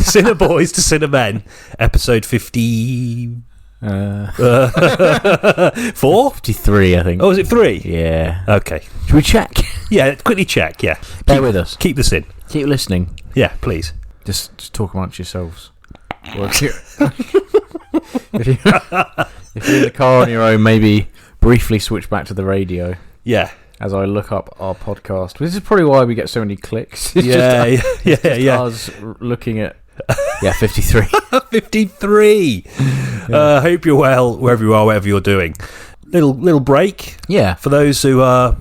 Sinner Boys to Sinner Men, episode 50... 4? 53, I think. Oh, is it 3? Yeah. Okay. Should we check? Yeah, quickly check, yeah. Bear with us. Keep this in. Keep listening. Yeah, please. Just talk amongst yourselves. if you're in the car on your own, maybe briefly switch back to the radio. Yeah. As I look up our podcast. This is probably why we get so many clicks. It's Yeah. us looking at... Yeah, 53. 53. Yeah. Hope you're well, wherever you are, whatever you're doing. Little break. Yeah. For those who are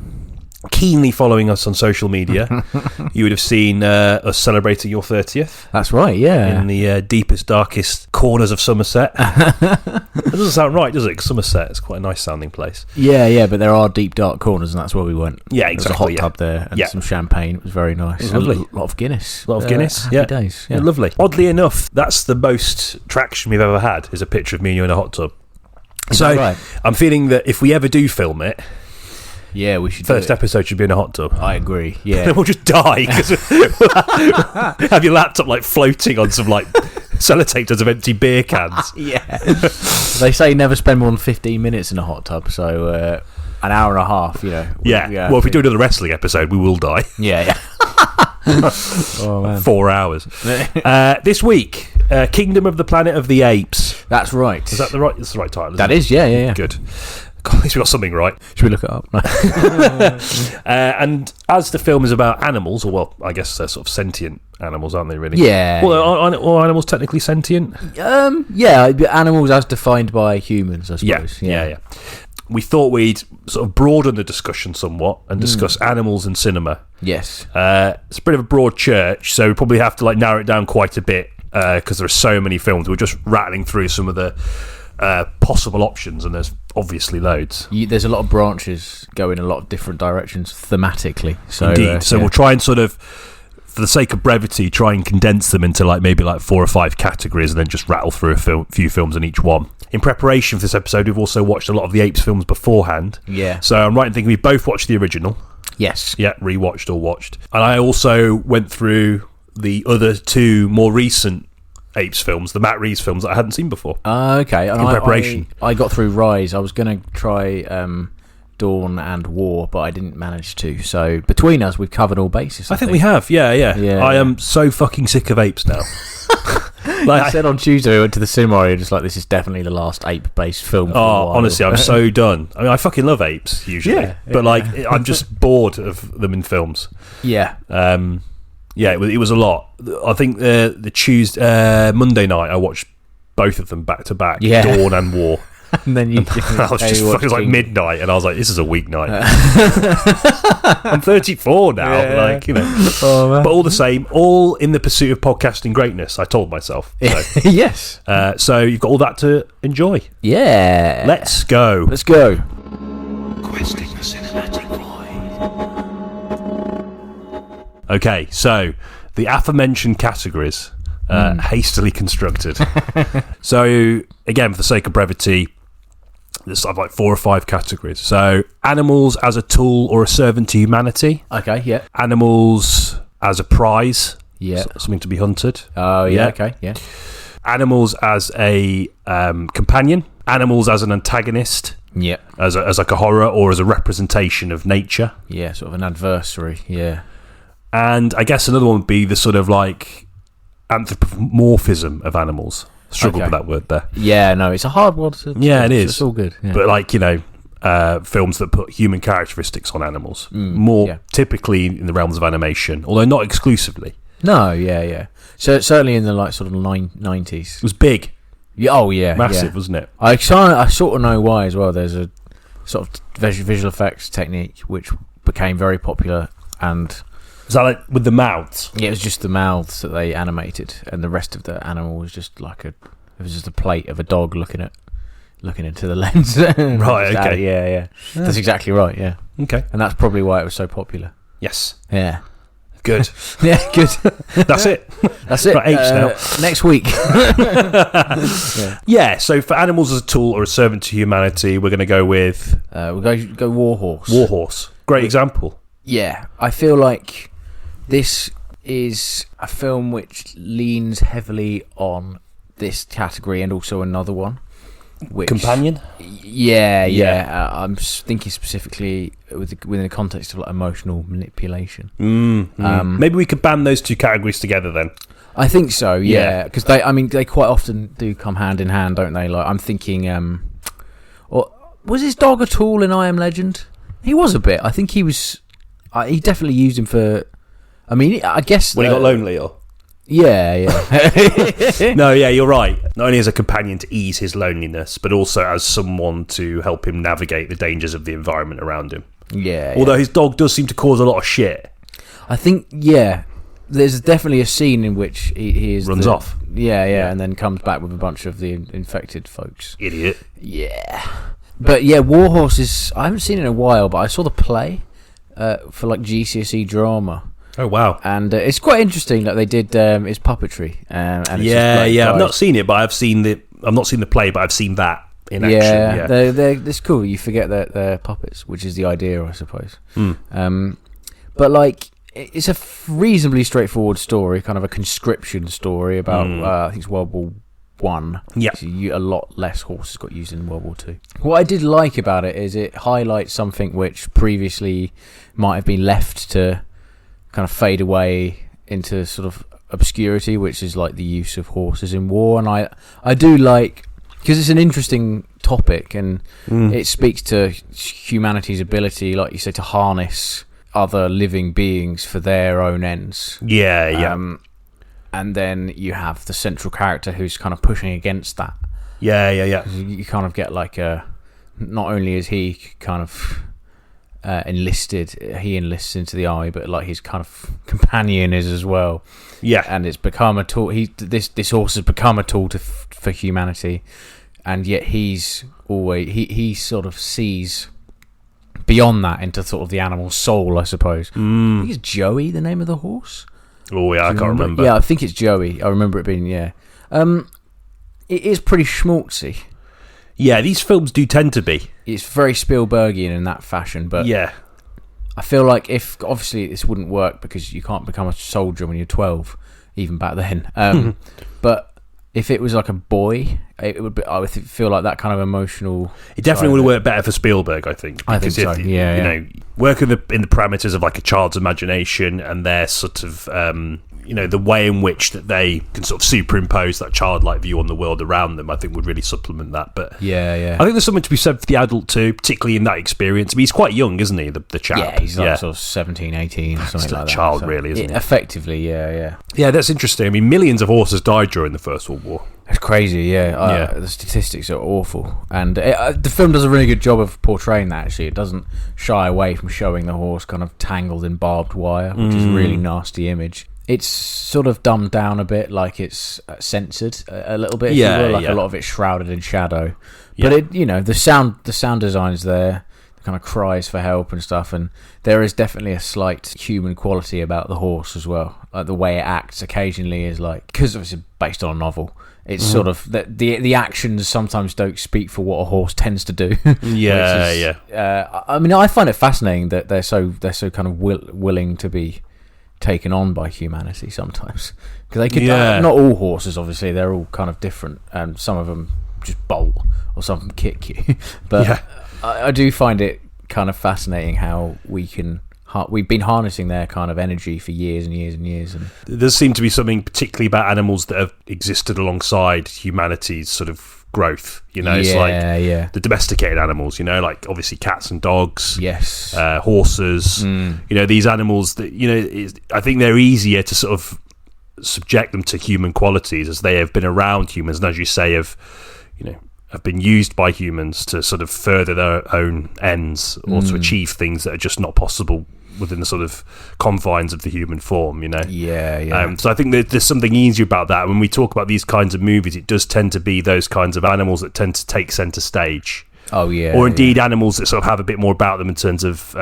keenly following us on social media, you would have seen us celebrating your 30th. That's right, yeah. In the deepest, darkest corners of Somerset. That doesn't sound right, does it? 'Cause Somerset is quite a nice sounding place. Yeah, but there are deep, dark corners, and that's where we went. Yeah, exactly. There's a hot tub there and some champagne. It was very nice. It was lovely. A lot of Guinness. Happy days. Yeah, lovely. Oddly enough, that's the most traction we've ever had, is a picture of me and you in a hot tub. Right? I'm feeling that if we ever do film it, yeah, we should. First episode should be in a hot tub. I agree. Yeah, then we'll just die because have your laptop like floating on some like sellotape tons of empty beer cans. Yeah, they say never spend more than 15 minutes in a hot tub, so an hour and a half. You know. Well, if we do another wrestling episode, we will die. Yeah. Oh man. 4 hours. This week, Kingdom of the Planet of the Apes. That's right. Is that the right? That's the right title. That is. Yeah. Good. God, at least we got something right. Should we look it up? And as the film is about animals, or well, I guess they're sort of sentient animals, aren't they? Really? Yeah. Well, are animals technically sentient? Yeah, animals as defined by humans, I suppose. Yeah. We thought we'd sort of broaden the discussion somewhat and discuss animals in cinema. Yes. It's a bit of a broad church, so we probably have to like narrow it down quite a bit because there are so many films. We're just rattling through some of the possible options, and there's obviously loads. There's a lot of branches go in a lot of different directions thematically. So, indeed. We'll try and sort of, for the sake of brevity, try and condense them into maybe 4 or 5 categories, and then just rattle through a few films in each one. In preparation for this episode, we've also watched a lot of the Apes films beforehand. Yeah. So I'm right in thinking we both watched the original. Yes. Yeah, rewatched or watched. And I also went through the other 2 more recent Apes films, the Matt Reeves films that I hadn't seen before. Okay. And in preparation. I got through Rise. I was going to try Dawn and War, but I didn't manage to. So between us, we've covered all bases. I think we have. Yeah. I am so fucking sick of Apes now. I said on Tuesday we went to the cinema, you're just like, this is definitely the last ape-based film for a while. Honestly, I'm so done. I mean, I fucking love apes usually, but I'm just bored of them in films. Yeah. It was a lot. I think the Tuesday, Monday night, I watched both of them back to back, Dawn and War. And then it was like midnight, and I was like, "This is a weeknight." I'm 34 now, Oh, man. But all the same, all in the pursuit of podcasting greatness. I told myself. So. Yes. So you've got all that to enjoy. Yeah. Let's go. Questing the cinematic void. Okay, so the aforementioned categories. Hastily constructed. So again, for the sake of brevity, there's 4 or 5 categories. So animals as a tool or a servant to humanity. Okay, yeah. Animals as a prize. Yeah. Something to be hunted. Oh, yeah. Okay, yeah. Animals as a companion. Animals as an antagonist. Yeah. As like a horror or as a representation of nature. Yeah, sort of an adversary. Yeah. And I guess another one would be the sort of anthropomorphism of animals. Struggled with that word there. Yeah, no, it's a hard one to... Yeah, it is. It's all good. Yeah. But films that put human characteristics on animals. More typically in the realms of animation, although not exclusively. No, yeah. So certainly in the sort of 90s. It was big. Yeah, oh, yeah. Massive, wasn't it? I sort of know why as well. There's a sort of visual effects technique which became very popular, and... Was that with the mouths? Yeah, it was just the mouths that they animated, and the rest of the animal was just it was just a plate of a dog looking into the lens. Right, okay. Yeah. That's exactly right, yeah. Okay. And that's probably why it was so popular. Yes. Yeah. Good. Yeah, good. That's it. Right, apes now. Next week. Yeah, so for animals as a tool or a servant to humanity, we're going to go with... we'll go Warhorse. Warhorse. Great example. Yeah, I feel like this is a film which leans heavily on this category and also another one. Which, Companion? Yeah. I'm thinking specifically within the context of like emotional manipulation. Maybe we could band those two categories together then. I think so, yeah. Because they quite often do come hand in hand, don't they? Like I'm thinking, or was his dog at all in I Am Legend? He was a bit. I think he was. He definitely used him for. I mean, I guess When he got lonely, or yeah. no, yeah, you're right. Not only as a companion to ease his loneliness, but also as someone to help him navigate the dangers of the environment around him. Yeah. Although his dog does seem to cause a lot of shit. I think there's definitely a scene in which he is Runs off. Yeah, and then comes back with a bunch of the infected folks. Idiot. Yeah. But yeah, Warhorse I haven't seen it in a while, but I saw the play for like GCSE drama. Oh wow! And it's quite interesting that they did it's puppetry. And it's yeah. I've not seen it, but I've not seen the play, but I've seen that in action. Yeah, it's cool. You forget that they're puppets, which is the idea, I suppose. But like, it's a reasonably straightforward story, kind of a conscription story about I think it's World War One. Yeah, so a lot less horses got used in World War Two. What I did like about it is it highlights something which previously might have been left to kind of fade away into sort of obscurity, which is like the use of horses in war. And I do like, because it's an interesting topic and it speaks to humanity's ability, like you say, to harness other living beings for their own ends. Yeah. And then you have the central character who's kind of pushing against that. Yeah. You kind of get like not only is he kind of he enlists into the army, but like his kind of companion is as well. Yeah, and it's become a tool. This horse has become a tool for humanity, and yet he's always he sort of sees beyond that into sort of the animal's soul, I suppose. I think it's Joey, the name of the horse. Oh yeah, I can't remember. Yeah, I think it's Joey. I remember it being it is pretty schmaltzy. Yeah, these films do tend to be. It's very Spielbergian in that fashion, but yeah, I feel like if obviously this wouldn't work because you can't become a soldier when you're 12, even back then. But if it was like a boy, it would be. I would feel like that kind of emotional. It definitely would work better for Spielberg, I think. I think so. You know, work in the parameters of like a child's imagination and their sort of. The way in which that they can sort of superimpose that childlike view on the world around them, I think would really supplement that. But I think there's something to be said for the adult too, particularly in that experience. I mean, he's quite young, isn't he, the chap? Yeah, he's like sort of 17, 18, something like that. Still a child, really, isn't he? Effectively, yeah. Yeah, that's interesting. I mean, millions of horses died during the First World War. It's crazy, the statistics are awful. And the film does a really good job of portraying that, actually. It doesn't shy away from showing the horse kind of tangled in barbed wire, which is a really nasty image. It's sort of dumbed down a bit, like it's censored a little bit, if you will. Like a lot of it's shrouded in shadow. But the sound design's there, the kind of cries for help and stuff, and there is definitely a slight human quality about the horse as well. Like the way it acts occasionally is like, because it's based on a novel, it's sort of the actions sometimes don't speak for what a horse tends to do. I mean, I find it fascinating that they're so kind of willing to be taken on by humanity sometimes, because they could not all horses, obviously, they're all kind of different, and some of them just bolt or some of them kick you. But I do find it kind of fascinating how we've been harnessing their kind of energy for years and years and years. And there does seem to be something particularly about animals that have existed alongside humanity's sort of growth. It's like the domesticated animals, like obviously cats and dogs, horses, these animals that I think they're easier to sort of subject them to human qualities as they have been around humans, and as you say, have been used by humans to sort of further their own ends or to achieve things that are just not possible within the sort of confines of the human form, so I think there's something easier about that. When we talk about these kinds of movies, it does tend to be those kinds of animals that tend to take centre stage. Or indeed animals that sort of have a bit more about them in terms of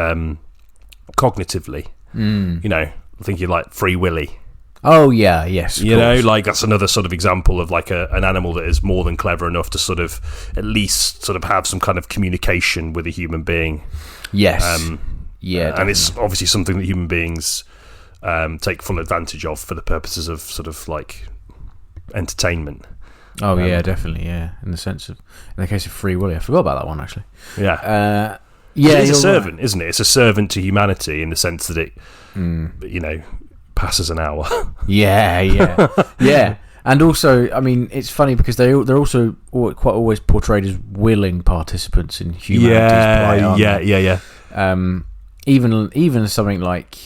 cognitively. Thinking like Free Willy. Oh yeah, yes. Like that's another sort of example of like an animal that is more than clever enough to sort of at least sort of have some kind of communication with a human being. Yes. And it's obviously something that human beings take full advantage of for the purposes of sort of like entertainment. Oh yeah, definitely, yeah. In the case of Free Willy, I forgot about that one actually. Yeah, yeah, it's a you're servant, right. isn't it? It's a servant to humanity in the sense that it, passes an hour. Yeah, yeah. And also, I mean, it's funny because they're also quite always portrayed as willing participants in humanity's plight, aren't they? Even something like,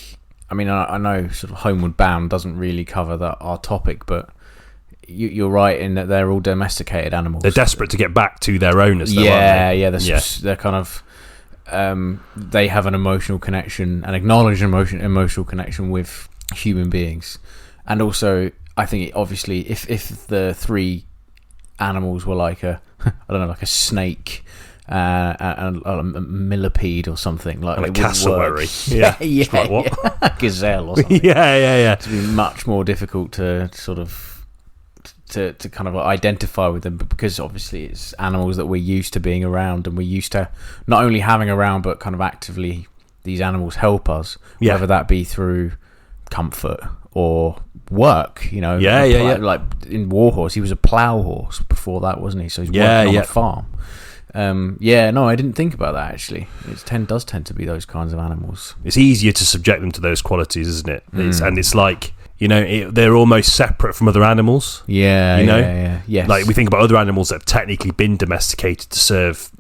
I mean, I know sort of Homeward Bound doesn't really cover our topic, but you're right in that they're all domesticated animals. They're desperate to get back to their owners, though, yeah, aren't they? yeah. They're kind of. They have an emotional connection, an acknowledged emotional connection with human beings, and also I think obviously if the three animals were like a like a snake, a millipede or something like, and a it cassowary, yeah, like, what? Gazelle or something. yeah. To be much more difficult to sort of to kind of identify with them, because obviously it's animals that we're used to being around, and we're used to not only having around but kind of actively these animals help us, whether that be through comfort or work, like in Warhorse he was a plough horse before that, wasn't he? So he's working on a farm. No, I didn't think about that actually. It does tend to be those kinds of animals. It's easier to subject them to those qualities, isn't it? And it's like, they're almost separate from other animals. Yeah. Yes. Like we think about other animals that have technically been domesticated to serve,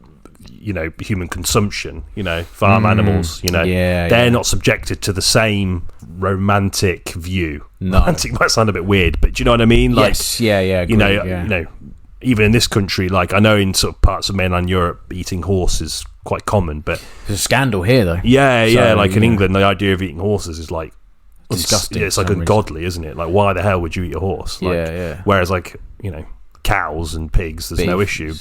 human consumption. Farm animals. They're not subjected to the same romantic view. No. Romantic might sound a bit weird, but do you know what I mean? Like, yes. Yeah. Agreed, even in this country, like I know in sort of parts of mainland Europe, eating horse is quite common, but there's a scandal here though. Like in England, the idea of eating horses is like disgusting. It's like ungodly, isn't it? Like, why the hell would you eat a horse? Like, whereas, like, cows and pigs, there's no issue.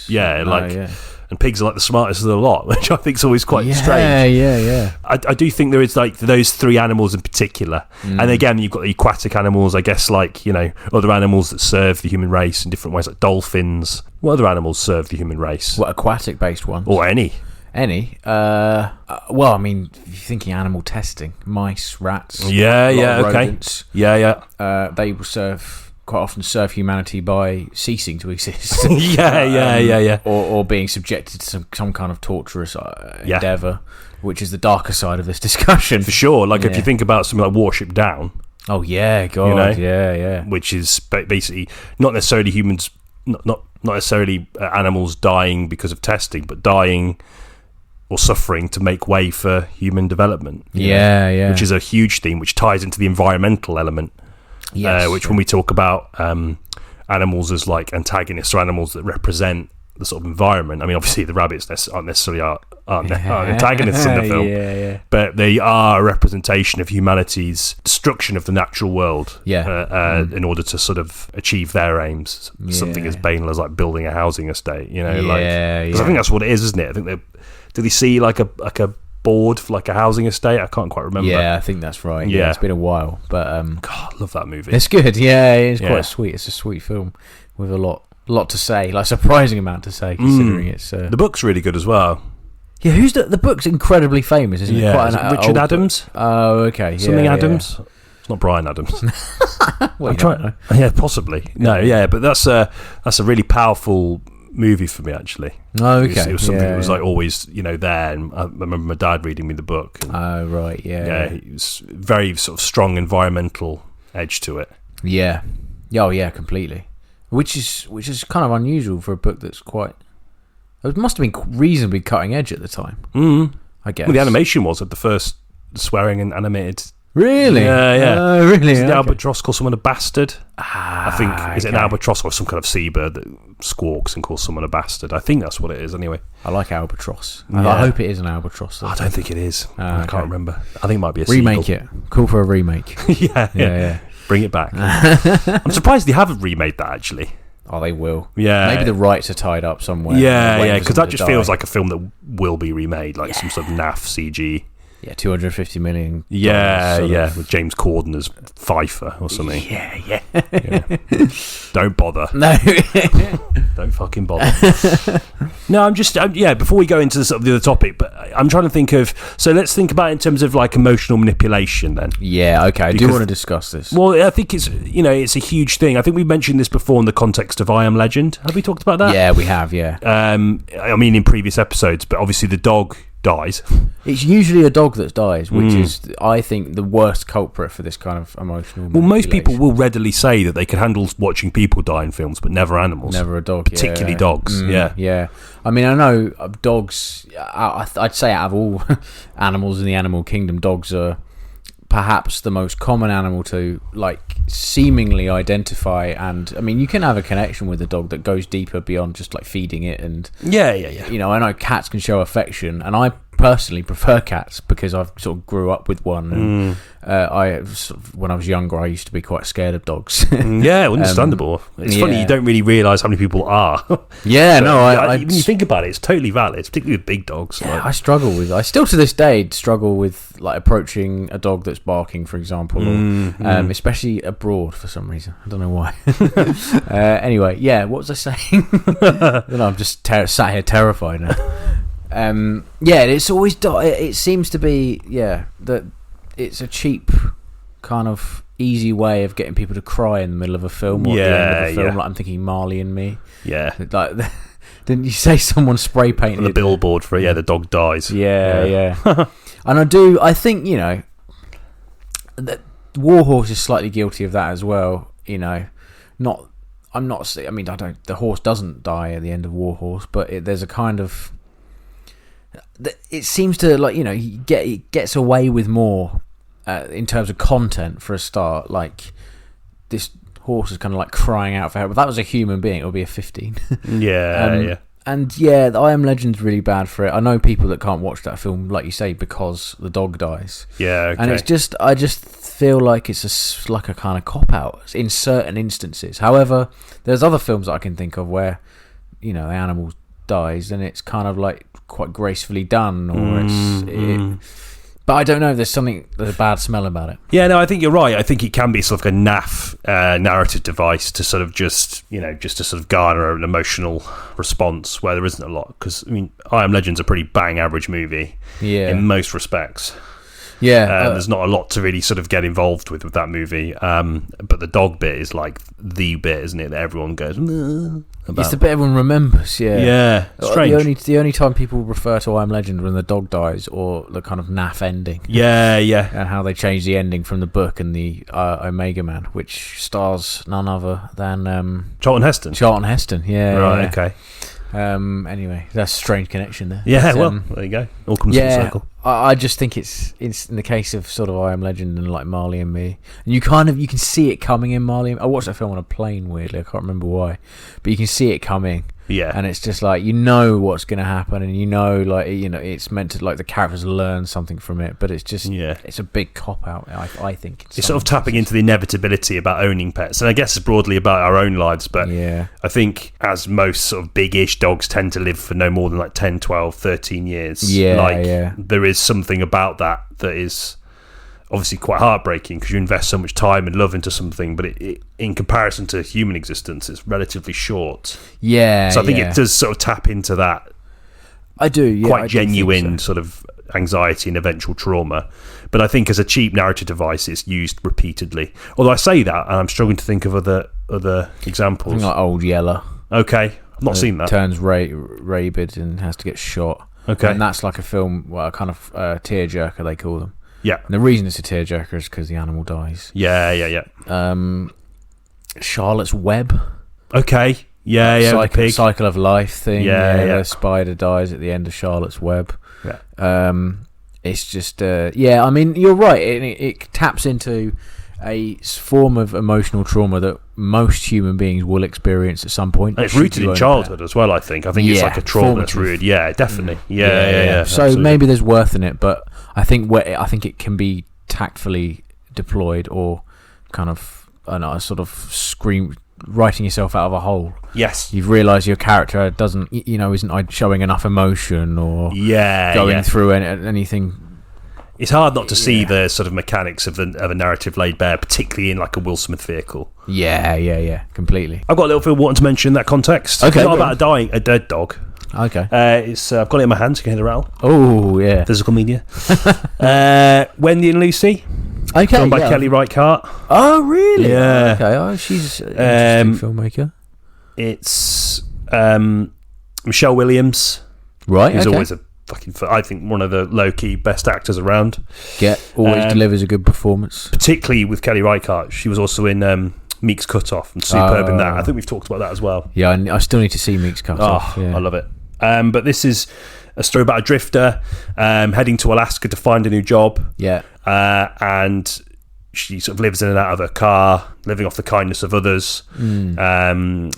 And pigs are like the smartest of the lot, which I think is always quite strange. Yeah. I do think there is like those three animals in particular, and again you've got the aquatic animals, I guess, like other animals that serve the human race in different ways, like dolphins. What other animals serve the human race? What aquatic based ones? Or any? Well, I mean, if you're thinking animal testing, mice, rats, rodents, they will quite often serve humanity by ceasing to exist. Or being subjected to some kind of torturous endeavour, which is the darker side of this discussion. For sure. Like if you think about something like Warship Down. Oh yeah, God, yeah. Which is basically not necessarily humans, not necessarily animals dying because of testing, but dying or suffering to make way for human development. Which is a huge theme, which ties into the environmental element. Which when we talk about animals as like antagonists or animals that represent the sort of environment, I mean, obviously the rabbits aren't necessarily aren't antagonists in the film, but they are a representation of humanity's destruction of the natural world in order to sort of achieve their aims. Something as banal as like building a housing estate, because I think that's what it is, isn't it? I think do they see like a board for like a housing estate? I can't quite remember. I think that's right. It's been a while, but God, I love that movie. It's good. It's quite sweet. It's a sweet film with a lot to say, like surprising amount to say, considering it's the book's really good as well. Who's the book's incredibly famous, isn't it? Quite Richard Adams. Oh, okay. Something Adams. It's not Brian Adams. Well, I'm trying. Yeah, possibly. No, but that's a really powerful movie for me, actually. Oh, okay. It was something that was like always, there, and I remember my dad reading me the book. Oh, right, it was very sort of strong environmental edge to it. Yeah. Oh, yeah, completely. Which is kind of unusual for a book that's quite. It must have been reasonably cutting edge at the time. I guess. Well, the animation was at the first swearing and animated. Really? Yeah. Really? Is the albatross call someone a bastard? I think, is it an albatross or some kind of seabird that squawks and calls someone a bastard? I think that's what it is anyway. I like albatross. I hope it is an albatross. I don't think it is. I can't remember. I think it might be a remake seagull. It. Call for a remake. Yeah. Bring it back. I'm surprised they haven't remade that, actually. Oh, they will. Yeah. Maybe the rights are tied up somewhere. Yeah, because that just feels like a film that will be remade, like some sort of naff CG. Yeah, $250 million. Yeah, with James Corden as Pfeiffer or something. Yeah. Don't bother. No. Don't fucking bother. No, before we go into sort of the other topic, but I'm trying to think of, so let's think about it in terms of like emotional manipulation then. Yeah, okay. I do want to discuss this. Well, I think it's a huge thing. I think we've mentioned this before in the context of I Am Legend. Have we talked about that? Yeah, we have, yeah. I mean, in previous episodes, but obviously the dog dies. It's usually a dog that dies, which is, I think, the worst culprit for this kind of emotional Well, most people will readily say that they can handle watching people die in films, but never animals. Never a dog, particularly dogs. Yeah. I mean, I know dogs. I'd say out of all animals in the animal kingdom, dogs are perhaps the most common animal to like seemingly identify. And I mean, you can have a connection with a dog that goes deeper beyond just like feeding it. And yeah. You know, I know cats can show affection, and I personally prefer cats because I've sort of grew up with one. And, when I was younger, I used to be quite scared of dogs. Yeah, understandable. It's funny, you don't really realise how many people are. Yeah, no, when you think about it, it's totally valid, particularly with big dogs. Yeah, I still to this day struggle with like approaching a dog that's barking, for example, or, especially abroad for some reason. I don't know why. Anyway, yeah, what was I saying? I'm just sat here terrified now. It's always it seems to be that it's a cheap kind of easy way of getting people to cry in the middle of a film or at the end of a film. Like I'm thinking Marley and Me. Yeah. Like, didn't you say someone spray painted on the billboard for the dog dies? Yeah. And I think that Warhorse is slightly guilty of that as well. You know, I mean, the horse doesn't die at the end of Warhorse, but there's a kind of, it seems to he gets away with more in terms of content for a start. Like this horse is kind of like crying out for help. If that was a human being, it would be a 15. Yeah. And the I Am Legend's really bad for it. I know people that can't watch that film, like you say, because the dog dies. Yeah, okay. And I just feel like it's like a kind of cop out in certain instances. However, there's other films that I can think of where the animal dies and it's kind of like quite gracefully done, or but I don't know. There's a bad smell about it. Yeah, no, I think you're right. I think it can be sort of like a naff narrative device to sort of just to sort of garner an emotional response where there isn't a lot. Because I mean, I Am Legend's a pretty bang average movie, in most respects. Yeah, there's not a lot to really sort of get involved with that movie. But the dog bit is like the bit, isn't it? That everyone goes. About. It's the bit everyone remembers. Yeah. Strange. The only time people refer to I Am Legend when the dog dies, or the kind of naff ending. Yeah. And how they changed the ending from the book and the Omega Man, which stars none other than Charlton Heston. Yeah. Right. Okay. Anyway, that's a strange connection there. Yeah, well, there you go. All comes full circle. I just think it's in the case of sort of I Am Legend and like Marley and Me, and you can see it coming in Marley. I watched that film on a plane, weirdly. I can't remember why, but you can see it coming. Yeah, and it's just like what's going to happen, and it's meant to like the characters learn something from it, but it's just it's a big cop out. I think it's sort of tapping into the inevitability about owning pets, and I guess it's broadly about our own lives. But I think as most sort of big-ish dogs tend to live for no more than like 10, 12, 13 years. There is something about that is obviously quite heartbreaking because you invest so much time and love into something, but it in comparison to human existence, it's relatively short. Yeah. So I think it does sort of tap into that. I do. Yeah, quite genuine sort of anxiety and eventual trauma. But I think as a cheap narrative device, it's used repeatedly. Although I say that, and I'm struggling to think of other examples. I think like Old Yeller. Okay, I've not seen that. Turns rabid and has to get shot. Okay, and that's like a film, a kind of tearjerker they call them. Yeah. And the reason it's a tearjerker is because the animal dies. Yeah. Charlotte's Web. Okay. Yeah. Cycle of life thing. Yeah. The spider dies at the end of Charlotte's Web. Yeah. It's just I mean, you're right. It taps into a form of emotional trauma that most human beings will experience at some point. And it's rooted in childhood as well, I think. It's like a trauma that's rooted. Yeah, definitely. Yeah. So absolutely. Maybe there's worth in it, but I think it can be tactfully deployed or kind of sort of writing yourself out of a hole. Yes. You've realised your character isn't showing enough emotion or going through anything. It's hard not to see the sort of mechanics of a narrative laid bare, particularly in like a Will Smith vehicle. Yeah, completely. I've got a little bit wanting to mention in that context. Okay. It's not about a dead dog. Okay. It's I've got it in my hand, so you can hear the rattle. Oh, yeah. Physical media. Wendy and Lucy. Okay. Done by Kelly Reichardt. Oh, really? Yeah. Okay. Oh, she's an interesting filmmaker. It's Michelle Williams. Right. Who's okay. always I think one of the low-key best actors around. Always delivers a good performance. Particularly with Kelly Reichardt. She was also in Meek's Cut-Off and superb in that. I think we've talked about that as well. Yeah, I still need to see Meek's Cut-Off. Yeah. I love it. But this is a story about a drifter heading to Alaska to find a new job. Yeah. And she sort of lives in and out of her car, living off the kindness of others, and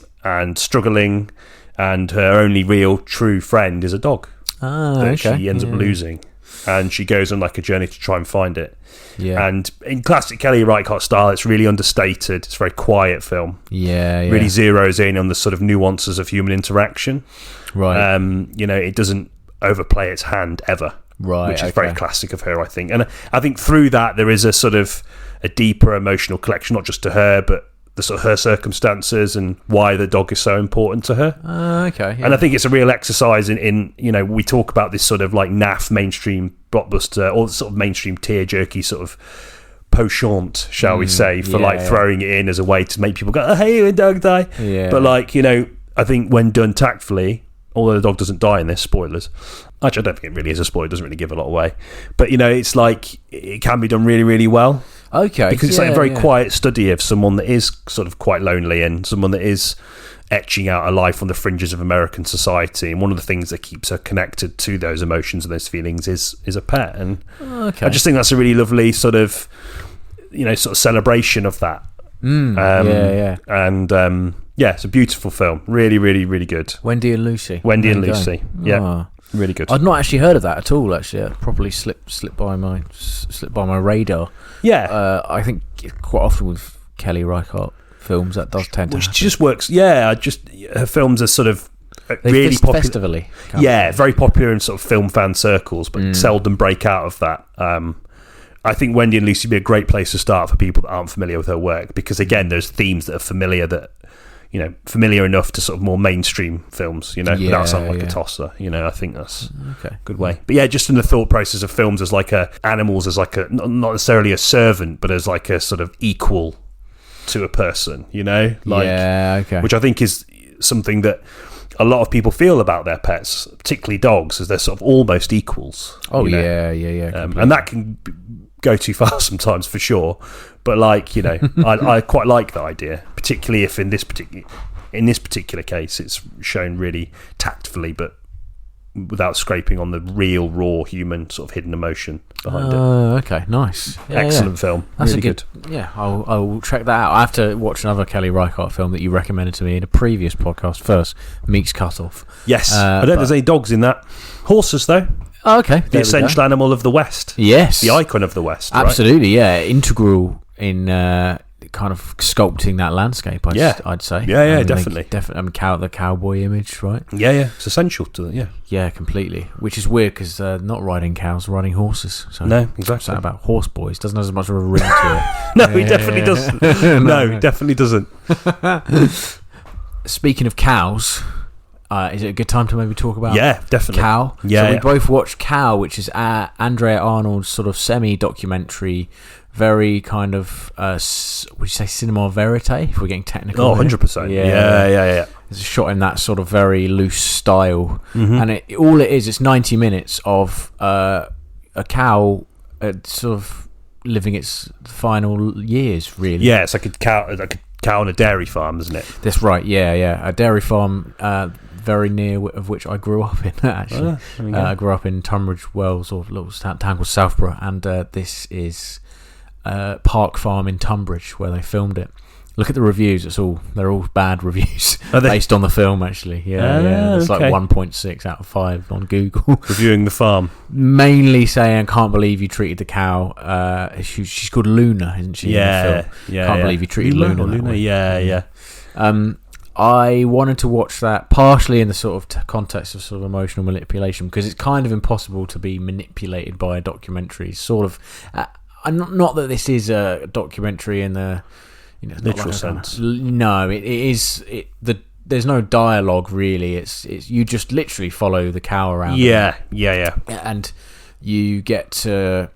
struggling. And her only real true friend is a dog that she ends up losing. And she goes on like a journey to try and find it. Yeah. And in classic Kelly Reichardt style, it's really understated. It's a very quiet film. Yeah. Really zeroes in on the sort of nuances of human interaction. Right. It doesn't overplay its hand ever. Right. Which is very classic of her, I think. And I think through that there is a sort of a deeper emotional connection, not just to her, but the sort of her circumstances and why the dog is so important to her. Okay. Yeah. And I think it's a real exercise in we talk about this sort of like naff mainstream blockbuster or sort of mainstream tear jerky sort of penchant, shall we say, for throwing it in as a way to make people go, oh, hey, a dog die. Yeah. But I think when done tactfully, although the dog doesn't die in this, spoilers. Actually, I don't think it really is a spoiler. It doesn't really give a lot away. But, it's like it can be done really, really well. Okay. Because it's like a very quiet study of someone that is sort of quite lonely and someone that is etching out a life on the fringes of American society. And one of the things that keeps her connected to those emotions and those feelings is a pet. And I just think that's a really lovely sort of celebration of that. And it's a beautiful film. Really, really, really good. Wendy and Lucy. Yeah. Really good. I'd not actually heard of that at all. Actually, it probably slipped by my radar. Yeah, I think quite often with Kelly Reichardt films that does tend to happen. She just works. Yeah, her films are sort of really popular. Festivally. Yeah, very popular in sort of film fan circles, but seldom break out of that. I think Wendy and Lucy would be a great place to start for people that aren't familiar with her work, because again, there's themes that are familiar familiar enough to sort of more mainstream films, without sounding like a tosser. I think that's a good way. But yeah, just in the thought process of films as like animals as like not necessarily a servant, but as like a sort of equal to a person, which I think is something that a lot of people feel about their pets, particularly dogs, as they're sort of almost equals. Yeah. And that can go too far sometimes, for sure. But I quite like that idea, particularly if in this particular case it's shown really tactfully, but without scraping on the real raw human sort of hidden emotion behind it. Okay, nice. Excellent film. That's really good. Yeah, I'll check that out. I have to watch another Kelly Reichardt film that you recommended to me in a previous podcast first, Meek's Cut-Off. Yes. I don't think there's any dogs in that. Horses, though. Oh, okay. The essential animal of the West. Yes. The icon of the West. Absolutely, right? Yeah. Integral in kind of sculpting that landscape, I'd say. Yeah, definitely. The cowboy image, right? Yeah. It's essential to it, yeah. Yeah, completely. Which is weird because not riding cows, riding horses. So no, exactly. What's that about horse boys? Doesn't have as much of a ring to it. No, he definitely doesn't. No, he definitely doesn't. Speaking of cows... is it a good time to maybe talk about definitely. Cow? Yeah, so we both watched Cow, which is Andrea Arnold's sort of semi-documentary, very kind of, would you say cinema verite, if we're getting technical? Oh, 100%. Yeah. It's shot in that sort of very loose style. And all it is, it's 90 minutes of a cow sort of living its final years, really. Yeah, it's like a cow on a dairy farm, isn't it? That's right, yeah. A dairy farm... very near of which I grew up in, actually. I grew up in Tunbridge Wells, or a little town called Southborough, and this is Park Farm in Tunbridge where they filmed it. Look at the reviews; they're all bad reviews based on the film, actually. Yeah. It's like 1.6 out of 5 on Google. Reviewing the farm, mainly saying, "Can't believe you treated the cow." She's called Luna, isn't she? Yeah, in the film? Can't believe you treated Luna. Yeah. I wanted to watch that partially in the sort of context of sort of emotional manipulation, because it's kind of impossible to be manipulated by a documentary. Sort of, not that this is a documentary in the literal sense. No, it is. The there's no dialogue really. It's you just literally follow the cow around. Yeah. And you get to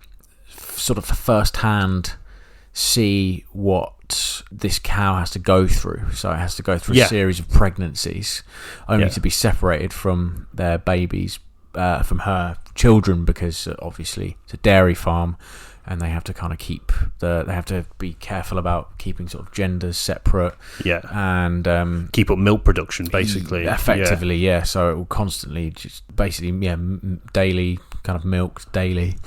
sort of first hand see what this cow has to go through. So it has to go through a series of pregnancies, only to be separated from their babies, from her children, because obviously it's a dairy farm, and they have to kind of they have to be careful about keeping sort of genders separate. Yeah. And keep up milk production, basically. Effectively, yeah. So it will constantly just basically, daily kind of milked daily.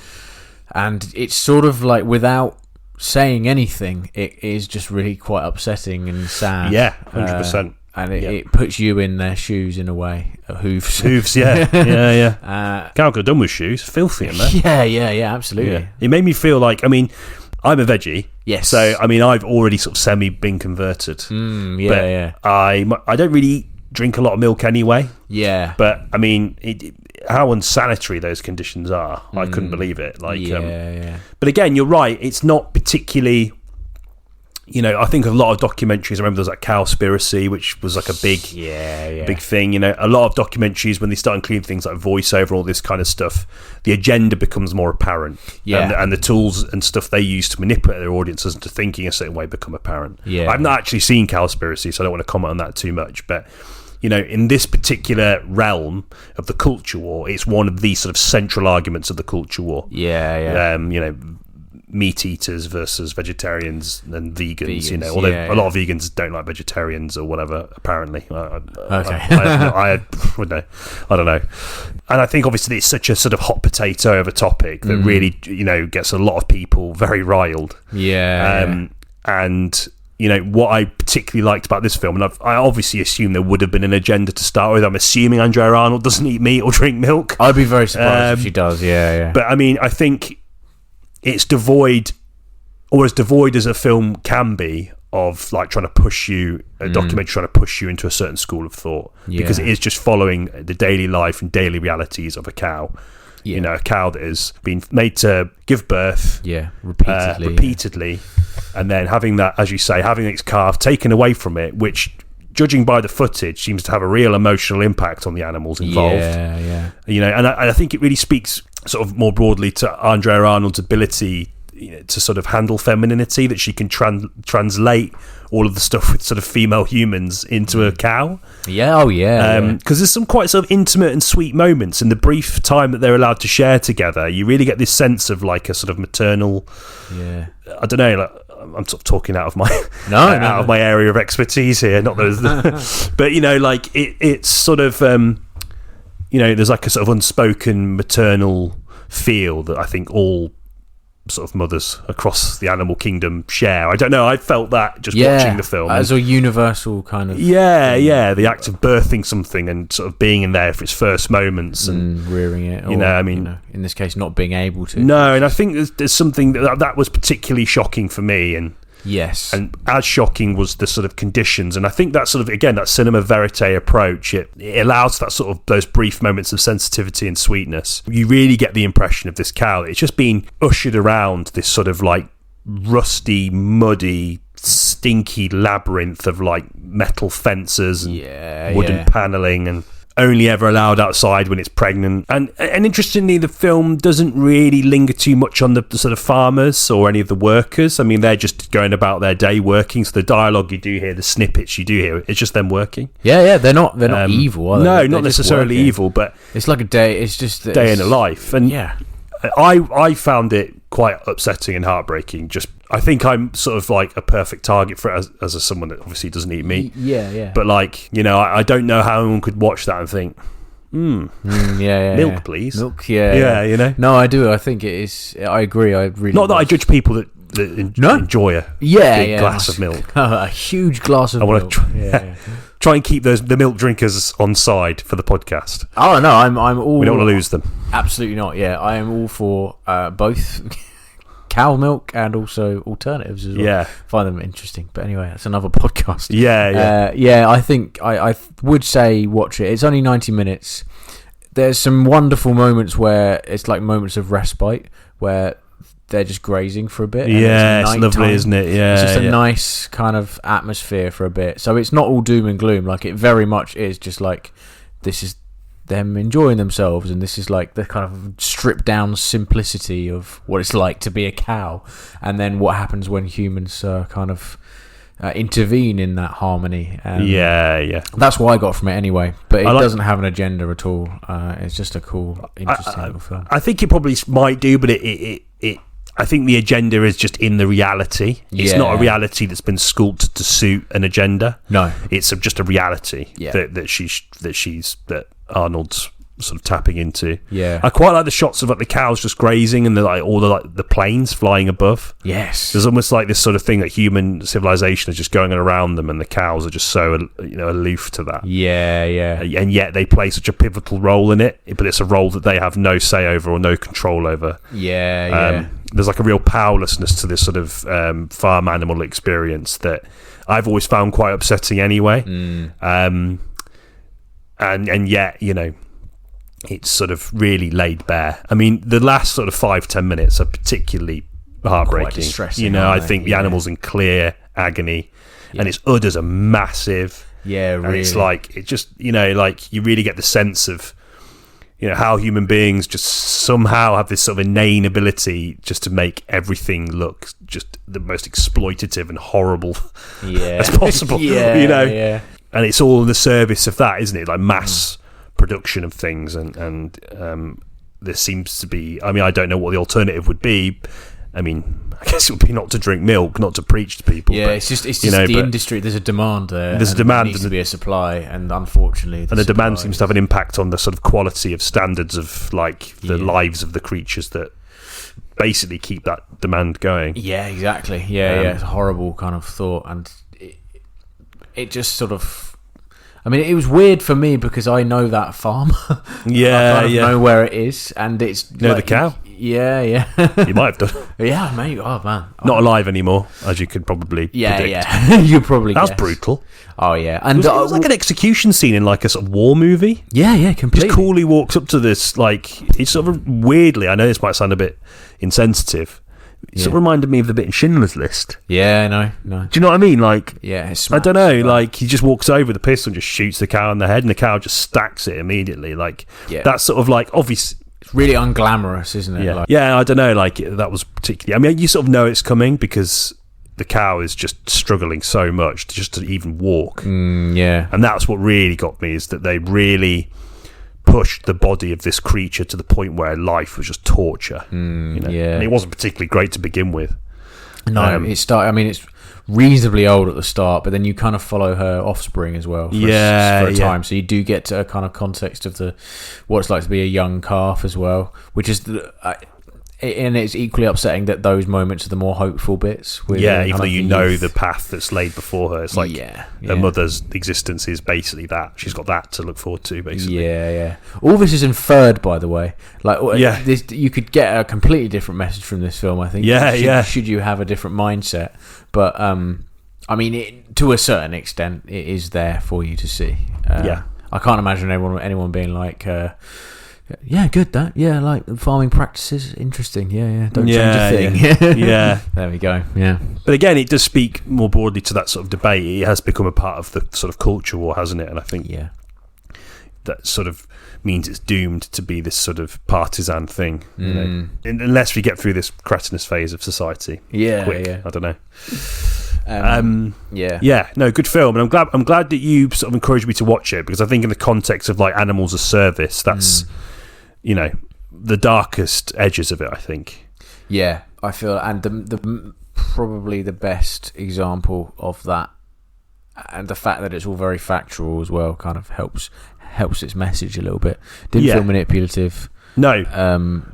And it's sort of like, without saying anything, it is just really quite upsetting and sad. Yeah, 100%. And it puts you in their shoes in a way. Hooves, yeah. Cow could have done with shoes. Filthy in there. Yeah, absolutely. Yeah. It made me feel like, I mean, I'm a veggie. Yes. So, I mean, I've already sort of semi been converted. I don't really drink a lot of milk anyway. Yeah. But, I mean, how unsanitary those conditions are. I couldn't believe it. But again, you're right. It's not particularly... I think a lot of documentaries. I remember there was like Cowspiracy, which was like a big thing. A lot of documentaries, when they start including things like voiceover, all this kind of stuff, the agenda becomes more apparent. Yeah, and the tools and stuff they use to manipulate their audiences into thinking a certain way become apparent. Yeah, I've not actually seen Cowspiracy, so I don't want to comment on that too much. But in this particular realm of the culture war, it's one of the sort of central arguments of the culture war. Meat eaters versus vegetarians and vegans. Although a lot of vegans don't like vegetarians or whatever, apparently. I don't know. And I think obviously it's such a sort of hot potato of a topic that really gets a lot of people very riled. And what I particularly liked about this film, and I obviously assume there would have been an agenda to start with. I'm assuming Andrea Arnold doesn't eat meat or drink milk. I'd be very surprised if she does. But I mean, I think it's devoid, or as devoid as a film can be, of like trying to push you, a documentary trying to push you into a certain school of thought, because it is just following the daily life and daily realities of a cow. A cow that has been made to give birth repeatedly, and then having that, as you say, having its calf taken away from it, which, judging by the footage, seems to have a real emotional impact on the animals involved. And I think it really speaks sort of more broadly to Andrea Arnold's ability to sort of handle femininity, that she can translate all of the stuff with sort of female humans into a cow. Because there's some quite sort of intimate and sweet moments in the brief time that they're allowed to share together. You really get this sense of like a sort of maternal, I don't know, like, I'm sort of talking out of my of my area of expertise here. Not those, but like it's sort of there's like a sort of unspoken maternal feel that I think all sort of mothers across the animal kingdom share. I don't know. I felt that just watching the film as a universal kind of the act of birthing something and sort of being in there for its first moments and rearing it. In this case, not being able to. No, and I think there's something that was particularly shocking for me, and as shocking was the sort of conditions. And I think that sort of, again, that cinema verite approach, it allows that sort of those brief moments of sensitivity and sweetness. You really get the impression of this cow, it's just been ushered around this sort of like rusty, muddy, stinky labyrinth of like metal fences and wooden paneling, and only ever allowed outside when it's pregnant. And interestingly, the film doesn't really linger too much on the sort of farmers or any of the workers. I mean, they're just going about their day working, so the dialogue you do hear, the snippets you do hear, it's just them working. They're not evil, are they? No, not necessarily evil, but it's like a day, it's just day in a life. And I found it quite upsetting and heartbreaking. Just, I think I'm sort of like a perfect target for it as someone that obviously doesn't eat meat. But like, I don't know how anyone could watch that and think, milk, please. Milk, No, I do. I think it is. I agree. I really not that I judge people that enjoy a big glass of milk. A huge glass of milk. I want to try and keep the milk drinkers on side for the podcast. Oh no, I'm all. We don't want to lose them. Absolutely not. I am all for both cow milk and also alternatives as well. Find them interesting. But anyway, that's another podcast. I think I would say watch it. It's only 90 minutes. There's some wonderful moments where it's like moments of respite, where they're just grazing for a bit. Yeah, it's lovely, isn't it? Yeah, it's just a nice kind of atmosphere for a bit. So it's not all doom and gloom. Like, it very much is just like, this is them enjoying themselves, and this is like the kind of stripped down simplicity of what it's like to be a cow, and then what happens when humans kind of intervene in that harmony. That's what I got from it anyway, but it doesn't have an agenda at all. It's just a cool, interesting little film. I think it probably might do, but it I think the agenda is just in the reality. It's not a reality that's been sculpted to suit an agenda. No, it's just a reality that Arnold's sort of tapping into. Yeah, I quite like the shots of like the cows just grazing and all the planes flying above. Yes, there's almost like this sort of thing that human civilization is just going around them, and the cows are just so aloof to that. Yeah, and yet they play such a pivotal role in it, but it's a role that they have no say over or no control over. There's like a real powerlessness to this sort of farm animal experience that I've always found quite upsetting anyway. And yet, it's sort of really laid bare. I mean, the last sort of 5-10 minutes are particularly heartbreaking. Quite distressing, I think the animal's in clear agony, and its udders are massive. Yeah, really. And it's like, it just, like you really get the sense of, how human beings just somehow have this sort of inane ability just to make everything look just the most exploitative and horrible as possible. And it's all in the service of that, isn't it? Like mass production of things, and there seems to be, I mean, I don't know what the alternative would be. I mean, I guess it would be not to drink milk, not to preach to people. Yeah, it's just the industry. There's a demand there. There's a demand. There needs to be a supply, and unfortunately, the demand seems to have an impact on the sort of quality of standards of like the lives of the creatures that basically keep that demand going. Yeah, exactly. Yeah, it's a horrible kind of thought, and it just sort of. I mean, it was weird for me because I know that farm. I kind of know where it is, and it's the cow. Yeah. You might have done. Yeah, mate. Oh man, not alive anymore, as you could probably predict. Yeah. You probably. That was brutal. Oh yeah, and it was like an execution scene in like a sort of war movie. Yeah, completely. Just coolly walks up to this, like it's sort of weirdly. I know this might sound a bit insensitive. It sort of reminded me of the bit in Schindler's List. Yeah, no. Do you know what I mean? Like, I don't know. Like, he just walks over with the pistol and just shoots the cow in the head, and the cow just stacks it immediately. Like, that's sort of like obvious. It's really unglamorous, isn't it? Yeah, I don't know. Like, that was particularly. I mean, you sort of know it's coming because the cow is just struggling so much just to even walk. And that's what really got me, is that they really pushed the body of this creature to the point where life was just torture. And it wasn't particularly great to begin with. No, it's reasonably old at the start, but then you kind of follow her offspring as well for a time, so you do get to a kind of context of what it's like to be a young calf as well, which is and it's equally upsetting that those moments are the more hopeful bits. Even though you know the path that's laid before her. It's like her mother's existence is basically that. She's got that to look forward to, basically. Yeah. All this is inferred, by the way. Like, you could get a completely different message from this film, I think. Should you have a different mindset. But, I mean, to a certain extent, it is there for you to see. I can't imagine anyone being like... good. Like farming practices, interesting. Don't change a thing. There we go. Yeah, but again, it does speak more broadly to that sort of debate. It has become a part of the sort of culture war, hasn't it? And I think that sort of means it's doomed to be this sort of partisan thing, unless we get through this cretinous phase of society. I don't know. No, good film, and I'm glad that you sort of encouraged me to watch it, because I think in the context of like animals as service, that's the darkest edges of it, I think. Yeah, I feel, and the probably the best example of that, and the fact that it's all very factual as well, kind of helps its message a little bit. Didn't feel manipulative. No,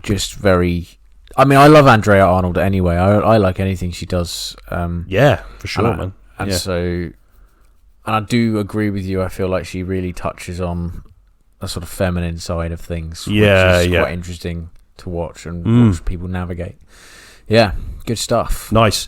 just very. I mean, I love Andrea Arnold anyway. I like anything she does. For sure, man. And and I do agree with you. I feel like she really touches on a sort of feminine side of things, which is quite interesting to watch and watch people navigate. Yeah, good stuff. Nice.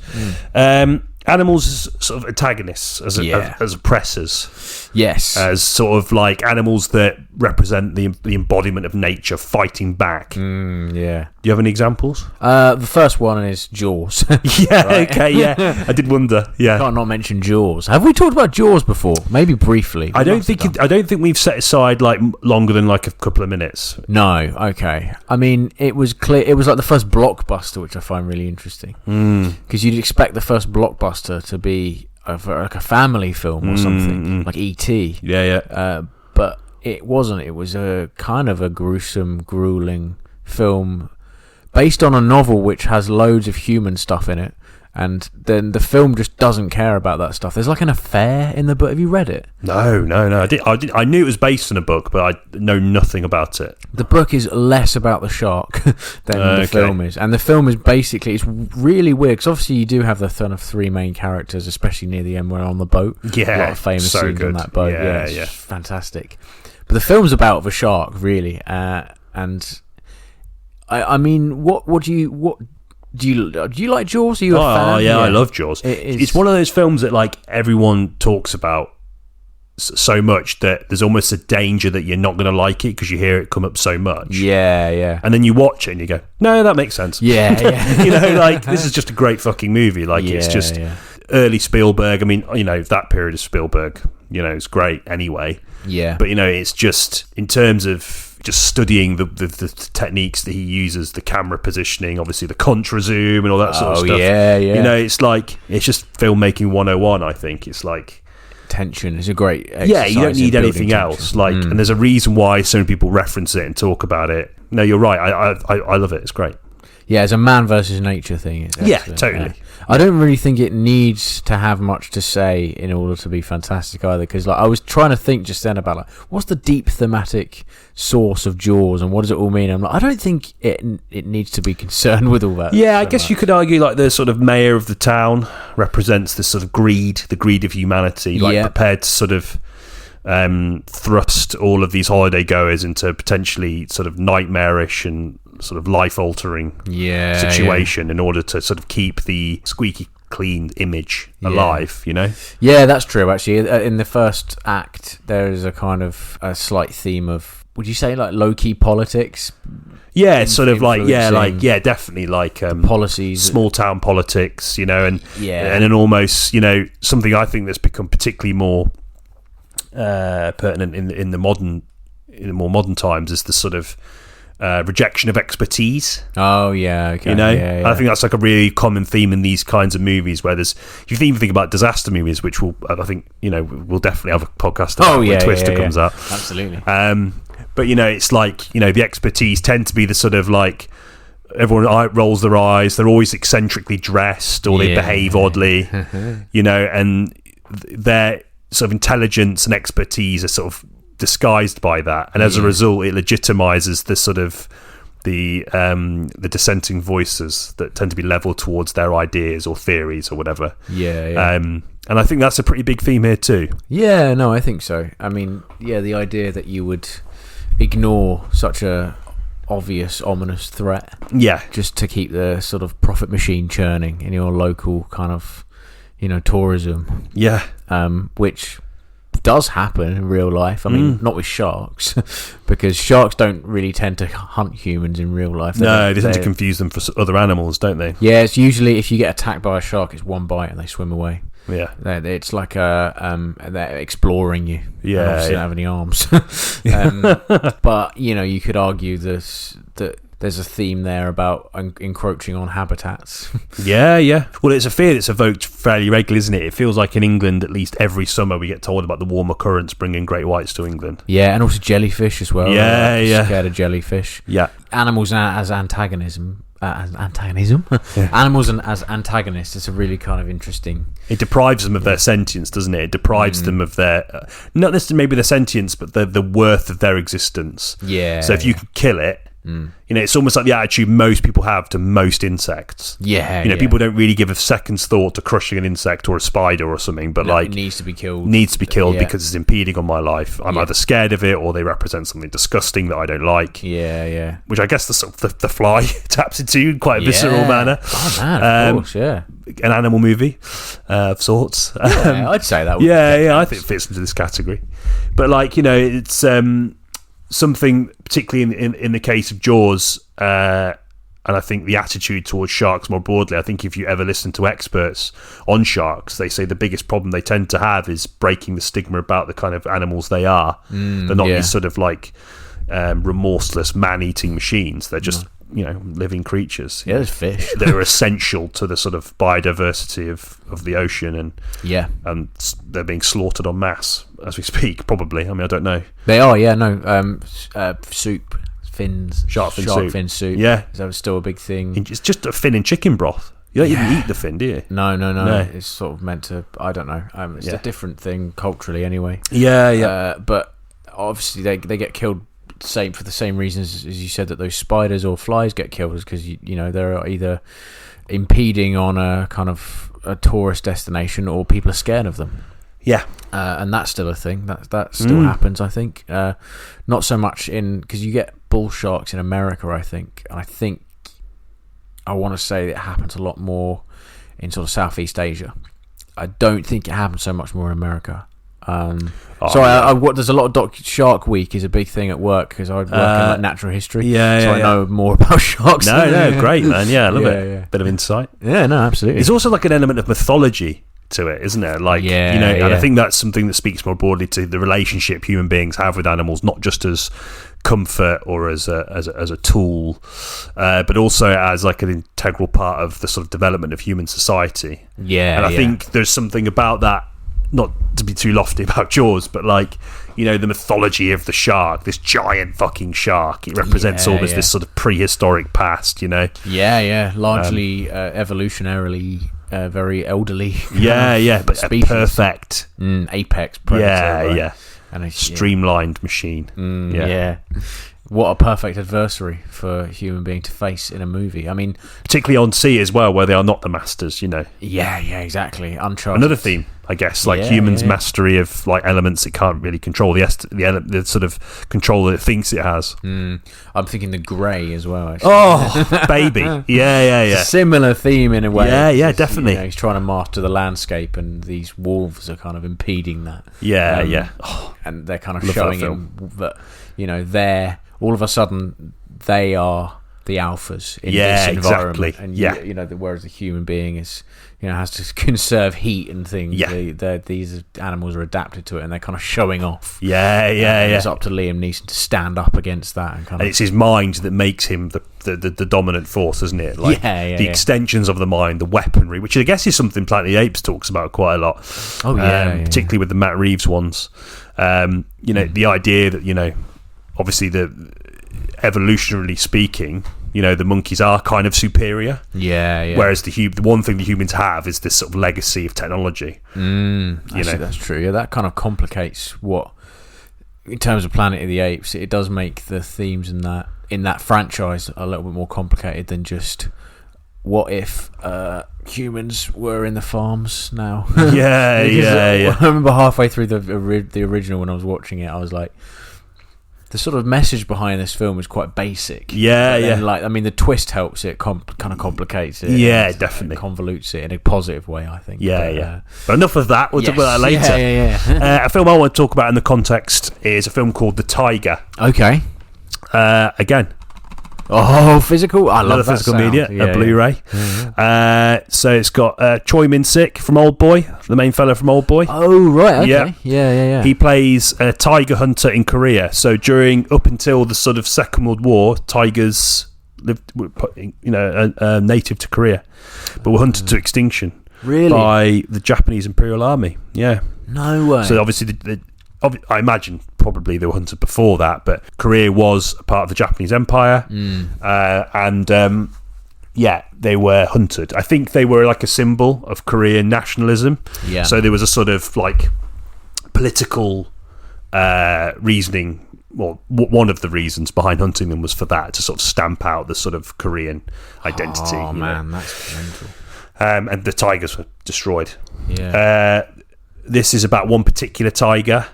Animals as sort of antagonists, as oppressors. Yes. As sort of like animals that represent the embodiment of nature fighting back. Yeah. Do you have any examples? The first one is Jaws. Yeah, okay, yeah. I did wonder. Yeah, Can't not mention Jaws. Have we talked about Jaws before? Maybe briefly. I don't think we've set aside like longer than like a couple of minutes. No. Okay. I mean, it was clear. It was like the first blockbuster, which I find really interesting because you'd expect the first blockbuster to be like a family film or something, like E.T. Yeah. But it wasn't. It was a kind of a gruesome, grueling film based on a novel which has loads of human stuff in it, and then the film just doesn't care about that stuff. There's like an affair in the book. Have you read it? No. I knew it was based on a book, but I know nothing about it. The book is less about the shark than the film is, and the film is basically, it's really weird because obviously you do have the kind of three main characters, especially near the end where on the boat. Yeah, a lot of famous so scenes good. on that boat. Yeah, It's fantastic. But the film's about the shark, really, and I mean, what do you like Jaws? Are you a fan? Oh yeah, I love Jaws. It's one of those films that like everyone talks about so much that there's almost a danger that you're not going to like it because you hear it come up so much. Yeah. And then you watch it and you go, no, that makes sense. Yeah. You know, like this is just a great fucking movie. Like it's just early Spielberg. I mean, you know, that period of Spielberg, you know, it's great anyway. Yeah. But you know, it's just in terms of just studying the techniques that he uses, the camera positioning, obviously the contra zoom and all that sort of stuff. Yeah. You know, it's just filmmaking 101. I think it's like tension is a great exercise. Yeah, you don't need anything tension. else. Like, and there's a reason why so many people reference it and talk about it. No, you're right. I love it. It's great. Yeah, it's a man versus nature thing. Yeah, totally. I don't really think it needs to have much to say in order to be fantastic either, because like I was trying to think just then about like what's the deep thematic source of Jaws and what does it all mean. I'm like, I don't think it needs to be concerned with all that. Yeah, I guess you could argue like the sort of mayor of the town represents this sort of the greed of humanity, like prepared to sort of thrust all of these holiday goers into potentially sort of nightmarish and sort of life-altering situation in order to sort of keep the squeaky clean image alive, you know? Yeah, that's true, actually. In the first act, there is a kind of a slight theme of, would you say, like low-key politics? Yeah, it's sort of like, definitely like policies, small-town politics, you know, and then almost, you know, something I think that's become particularly more pertinent in the more modern times is the sort of rejection of expertise. Oh yeah, okay. You know, I think that's like a really common theme in these kinds of movies. Where there's, if you even think about disaster movies, which I think you know we'll definitely have a podcast about when Twister comes out. Absolutely. But you know, it's like you know the expertise tend to be the sort of like everyone rolls their eyes. They're always eccentrically dressed, or they behave oddly. You know, and their sort of intelligence and expertise are sort of disguised by that, and as a result it legitimizes the sort of the dissenting voices that tend to be leveled towards their ideas or theories or whatever. And I think that's a pretty big theme here too. No, I think so. I mean, the idea that you would ignore such a obvious ominous threat just to keep the sort of profit machine churning in your local kind of, you know, tourism, which does happen in real life. I mean, not with sharks, because sharks don't really tend to hunt humans in real life. They tend to confuse them for other animals, don't they? Yeah, it's usually if you get attacked by a shark, it's one bite and they swim away. Yeah, it's like they're exploring you. Yeah, obviously don't have any arms. But you know, you could argue that there's a theme there about encroaching on habitats. Well, it's a fear that's evoked fairly regularly, isn't it? It feels like in England, at least every summer, we get told about the warmer currents bringing great whites to England. Yeah, and also jellyfish as well. Scared of jellyfish. Yeah. Animals as antagonism. Animals as antagonists. It's a really kind of interesting. It deprives them of their sentience, doesn't it? It deprives them of their not necessarily maybe their sentience, but the worth of their existence. Yeah. So if you could kill it, you know, it's almost like the attitude most people have to most insects. You know, people don't really give a second's thought to crushing an insect or a spider or something, but like it needs to be killed. Because it's impeding on my life. I'm either scared of it or they represent something disgusting that I don't like. Which I guess the fly taps into in quite a visceral manner. Oh man, of course, an animal movie of sorts. I'd say that. I think it fits into this category. But like, you know, it's something, particularly in the case of Jaws, and I think the attitude towards sharks more broadly, I think if you ever listen to experts on sharks, they say the biggest problem they tend to have is breaking the stigma about the kind of animals they are. They're not these sort of like remorseless man-eating machines. They're just living creatures. Yeah, there's fish. They're essential to the sort of biodiversity of the ocean, and they're being slaughtered en masse as we speak. Probably. I mean, I don't know. They are. Yeah. No. Soup. Fins, shark fin soup. Yeah, that was still a big thing. It's just a fin and chicken broth. You don't even eat the fin, do you? No. It's sort of meant to. I don't know. It's a different thing culturally, anyway. Yeah. But obviously, they get killed for the same reasons as you said that those spiders or flies get killed, is because they're either impeding on a kind of a tourist destination, or people are scared of them. Yeah, and that's still a thing. That still happens, I think. Not so much because you get bull sharks in America, I think. And I want to say it happens a lot more in sort of Southeast Asia. I don't think it happens so much more in America. There's a lot of Shark Week is a big thing at work, because I work in like natural history. I know more about sharks. No, great, man. Yeah, I love it. Yeah. Bit of insight. Yeah, no, absolutely. It's also like an element of mythology to it, isn't there? Like, and I think that's something that speaks more broadly to the relationship human beings have with animals, not just as comfort or as a tool, but also as like an integral part of the sort of development of human society. And I think there's something about that, not to be too lofty about Jaws, but like, the mythology of the shark, this giant fucking shark. It represents almost this sort of prehistoric past, largely evolutionarily very elderly. But species. A perfect apex predator. Right? And a streamlined machine. What a perfect adversary for a human being to face in a movie. I mean, particularly on sea as well, where they are not the masters. Yeah, exactly. Uncharted. Another theme, I guess, like humans' mastery of like elements it can't really control. The sort of control that it thinks it has. I'm thinking the grey as well. Actually. Oh, baby, yeah. It's a similar theme in a way. Yeah, definitely. He's trying to master the landscape, and these wolves are kind of impeding that. And they're kind of showing him that they're all of a sudden they are the alphas in this environment. Exactly. And whereas the human being is has to conserve heat and things. These animals are adapted to it, and they're kind of showing off. It's up to Liam Neeson to stand up against that, and it's his mind that makes him the dominant force, isn't it? Like the extensions of the mind, the weaponry, which I guess is something Planet of the Apes talks about quite a lot. Particularly with the Matt Reeves ones. The idea that obviously evolutionarily speaking, the monkeys are kind of superior. Whereas the one thing the humans have is this sort of legacy of technology. Actually, that's true. Yeah, that kind of complicates in terms of Planet of the Apes, it does make the themes in that franchise a little bit more complicated than just what if humans were in the farms now. I remember halfway through the original, when I was watching it, I was like, the sort of message behind this film is quite basic. The twist helps it, kind of complicates it. Definitely convolutes it in a positive way, I think. But enough of that. We'll talk about that later. A film I want to talk about in the context is a film called The Tiger. Okay. Again. Oh, physical! I love that physical sound. media, a Blu-ray. So it's got Choi Min-sik from Old Boy, the main fella from Old Boy. Oh, right, okay. Yeah. He plays a tiger hunter in Korea. So up until the sort of Second World War, tigers lived, native to Korea, but were hunted to extinction. Really? By the Japanese Imperial Army. Yeah. No way. So obviously I imagine probably they were hunted before that, but Korea was a part of the Japanese Empire, they were hunted. I think they were like a symbol of Korean nationalism. So there was a sort of like political reasoning. Well, one of the reasons behind hunting them was for that, to sort of stamp out the sort of Korean identity. Oh man, that's mental. And the tigers were destroyed. This is about one particular tiger.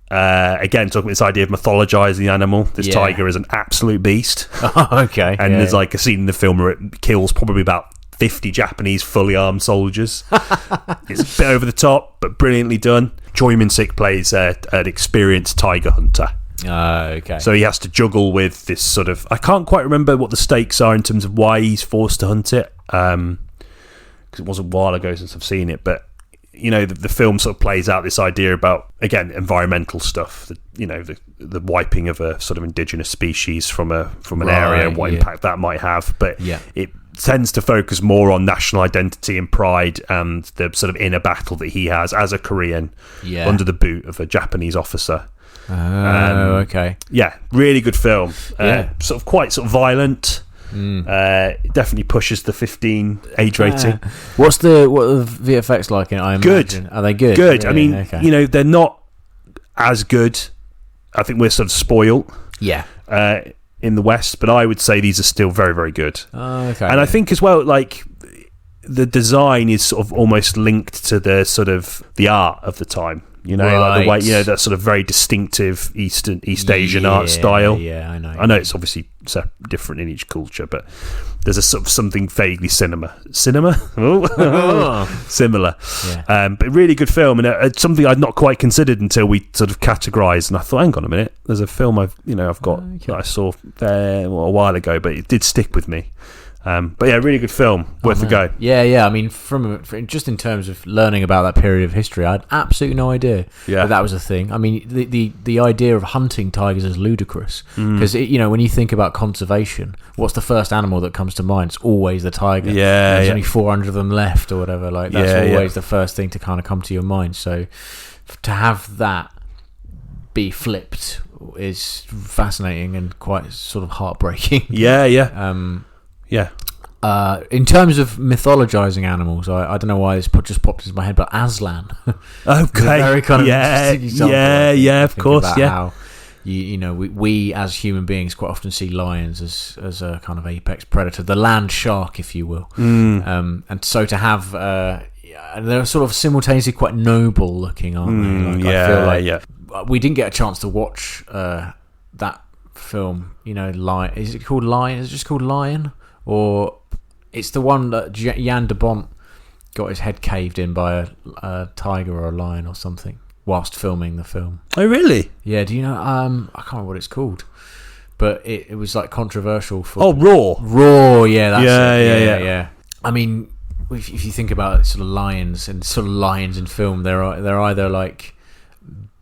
Again, talking about this idea of mythologizing the animal. This tiger is an absolute beast. Okay. And there's like a scene in the film where it kills probably about 50 Japanese fully armed soldiers. It's a bit over the top, but brilliantly done. Choi Min-sik plays an experienced tiger hunter. Okay. So he has to juggle with this sort of... I can't quite remember what the stakes are in terms of why he's forced to hunt it, because it was a while ago since I've seen it, but the film sort of plays out this idea about, again, environmental stuff, the wiping of a sort of indigenous species from an area and what impact that might have, but it tends to focus more on national identity and pride and the sort of inner battle that he has as a Korean under the boot of a Japanese officer. Okay. Yeah, really good film. Sort of quite sort of violent. Definitely pushes the 15 age rating. What are the VFX like in it? I imagine? Good. Are they good? Good. Really? I mean, they're not as good. I think we're sort of spoiled. Yeah. In the West, but I would say these are still very, very good. Okay. And I think as well, like, the design is sort of almost linked to the sort of the art of the time. Like the way, that sort of very distinctive East Asian art style. Yeah, I know. I know it's obviously different in each culture, but there's a sort of something vaguely similar. Yeah. But really good film, and it's something I'd not quite considered until we sort of categorised. And I thought, hang on a minute, there's a film I've got that I saw there a while ago, but it did stick with me. But yeah, really good film, worth a go. Yeah. I mean, from just in terms of learning about that period of history, I had absolutely no idea that was a thing. I mean, the idea of hunting tigers is ludicrous because when you think about conservation, what's the first animal that comes to mind? It's always the tiger. Yeah, there's only 400 of them left or whatever. Like that's always the first thing to kind of come to your mind. So to have that be flipped is fascinating and quite sort of heartbreaking. Yeah. In terms of mythologizing animals, I don't know why this just popped into my head, but Aslan. Okay. Very kind of interesting example, of course. How we as human beings quite often see lions as a kind of apex predator, the land shark, if you will. And so to have, they're sort of simultaneously quite noble looking, aren't they? I feel like we didn't get a chance to watch that film. Lion. Is it called Lion? Is it just called Lion? Or it's the one that Jan de Bont got his head caved in by a tiger or a lion or something whilst filming the film. Oh, really? Yeah, do you know? I can't remember what it's called, but it was like controversial for... Oh, Raw. Raw, yeah, that's it. Yeah. I mean, if you think about sort of lions in film, they're either like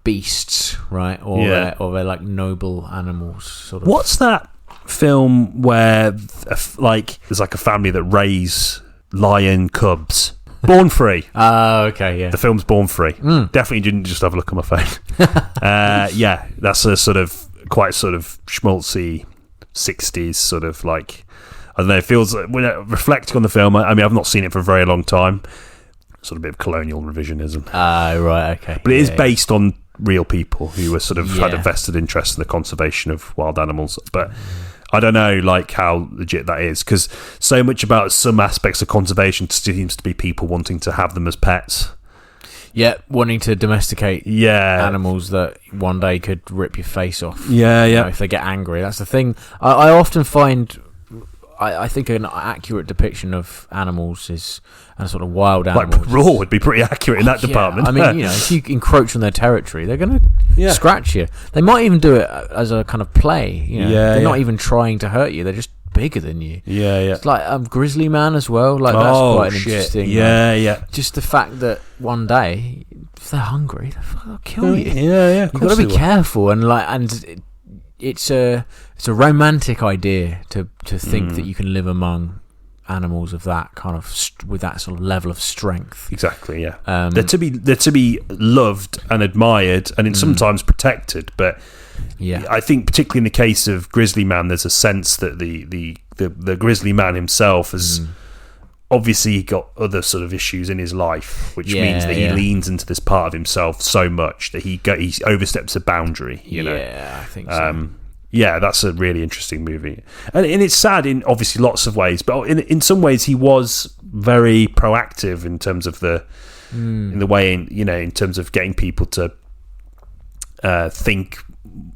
beasts, right? Or they're like noble animals, sort of. What's that film where there's like a family that raise lion cubs? Born Free. Okay, yeah. The film's Born Free. Definitely didn't just have a look at my phone. That's a sort of quite sort of schmaltzy 60s sort of like, I don't know, it feels like, when reflecting on the film, I mean, I've not seen it for a very long time, sort of a bit of colonial revisionism. Right, okay. But it is based on real people who were sort of had a vested interest in the conservation of wild animals. But I don't know like how legit that is, because so much about some aspects of conservation seems to be people wanting to have them as pets. Yeah, wanting to domesticate animals that one day could rip your face off. If they get angry. That's the thing. I often find, I think an accurate depiction of animals is, and sort of wild animals. Like Raw would be pretty accurate in that department. I mean, if you encroach on their territory, they're going to scratch you. They might even do it as a kind of play. They're not even trying to hurt you. They're just bigger than you. It's like Grizzly Man as well. Like that's quite an interesting. Just the fact that one day, if they're hungry, they'll kill you. You've got to be careful and it's a romantic idea to think that you can live among animals of that kind of with that sort of level of strength. Exactly. Yeah. They're to be loved and admired and sometimes protected, but. Yeah, I think particularly in the case of Grizzly Man, there's a sense that the Grizzly Man himself has obviously got other sort of issues in his life, which means that he leans into this part of himself so much that he oversteps a boundary. Yeah, I think so. That's a really interesting movie, and it's sad in obviously lots of ways, but in some ways he was very proactive in terms of in the way in terms of getting people to think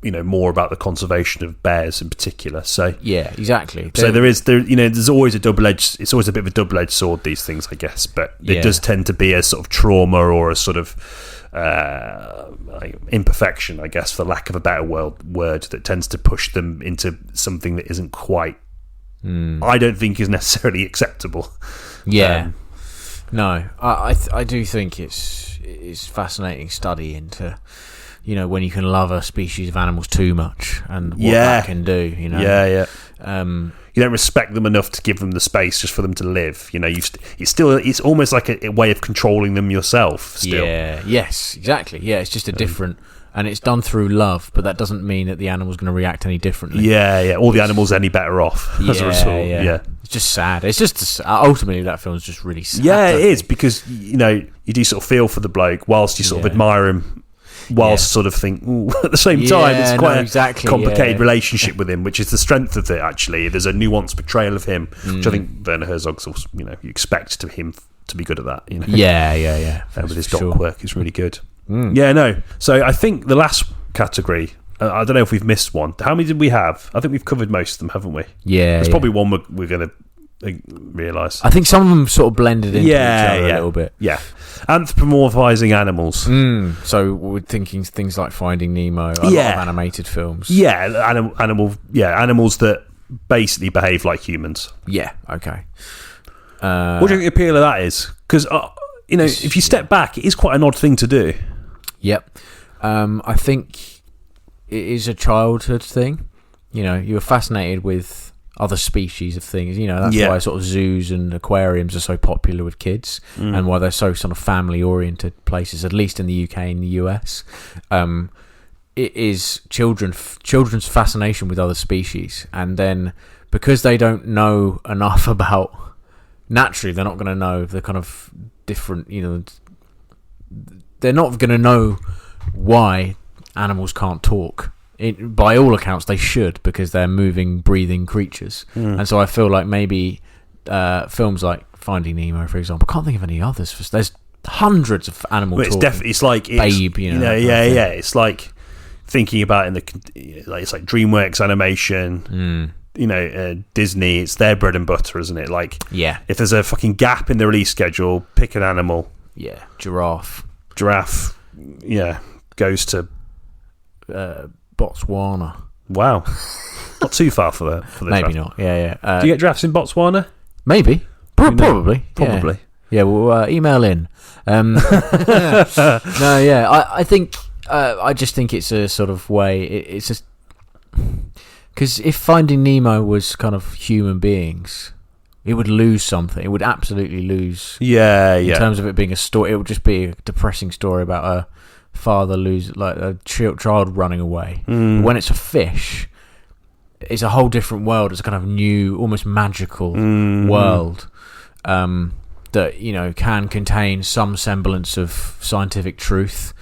more about the conservation of bears in particular. So yeah, exactly. So there's always a double-edged. It's always a bit of a double-edged sword, these things, I guess. But it does tend to be a sort of trauma or a sort of imperfection, I guess, for lack of a better word, that tends to push them into something that isn't quite. I don't think is necessarily acceptable. Yeah, no, I do think it's fascinating study into, when you can love a species of animals too much and what that can do. You don't respect them enough to give them the space just for them to live. It's almost like a way of controlling them yourself. Still. Yeah. Yes. Exactly. Yeah. It's just a different, and it's done through love, but that doesn't mean that the animal's going to react any differently. Yeah. Or the animal's any better off as a result. Yeah. It's just sad. It's just ultimately that film's just really sad. Yeah, it is, because you do sort of feel for the bloke whilst you sort of admire him. Whilst sort of think, ooh, at the same time, it's quite a complicated relationship with him, which is the strength of it, actually. There's a nuanced portrayal of him, which I think Werner Herzog's also, you expect him to be good at that. Yeah. With his doc work is really good. Yeah, no. So I think the last category, I don't know if we've missed one. How many did we have? I think we've covered most of them, haven't we? Yeah. There's probably one we're going to realise. I think some of them sort of blended into each other a little bit. Yeah. Anthropomorphizing animals. So we're thinking things like Finding Nemo, a lot of animated films. Yeah, animals that basically behave like humans. Yeah, okay. What do you think the appeal of that is? Because if you step back, it is quite an odd thing to do. Yep. I think it is a childhood thing. You were fascinated with other species of things. That's why sort of zoos and aquariums are so popular with kids, and why they're so sort of family-oriented places, at least in the UK and the US. It is children's fascination with other species, and then because they don't know enough about, naturally they're not going to know the kind of different, they're not going to know why animals can't talk. By all accounts, they should, because they're moving, breathing creatures. And so I feel like maybe films like Finding Nemo, for example, I can't think of any others. There's hundreds of animal talking. It's like Babe, It's like thinking about it's like DreamWorks animation. Disney. It's their bread and butter, isn't it? Like, if there's a fucking gap in the release schedule, pick an animal. Yeah, giraffe. Yeah, goes to. Botswana. Wow, not too far for the maybe giraffe. not. Yeah. Do you get giraffes in Botswana? Maybe. Probably. Yeah. We'll email in. No. Yeah. I think. I just think it's a sort of way. It's just because if Finding Nemo was kind of human beings, it would lose something. It would absolutely lose. Yeah. In terms of it being a story, it would just be a depressing story about a father like a child running away. When it's a fish, it's a whole different world. It's a kind of new, almost magical world that can contain some semblance of scientific truth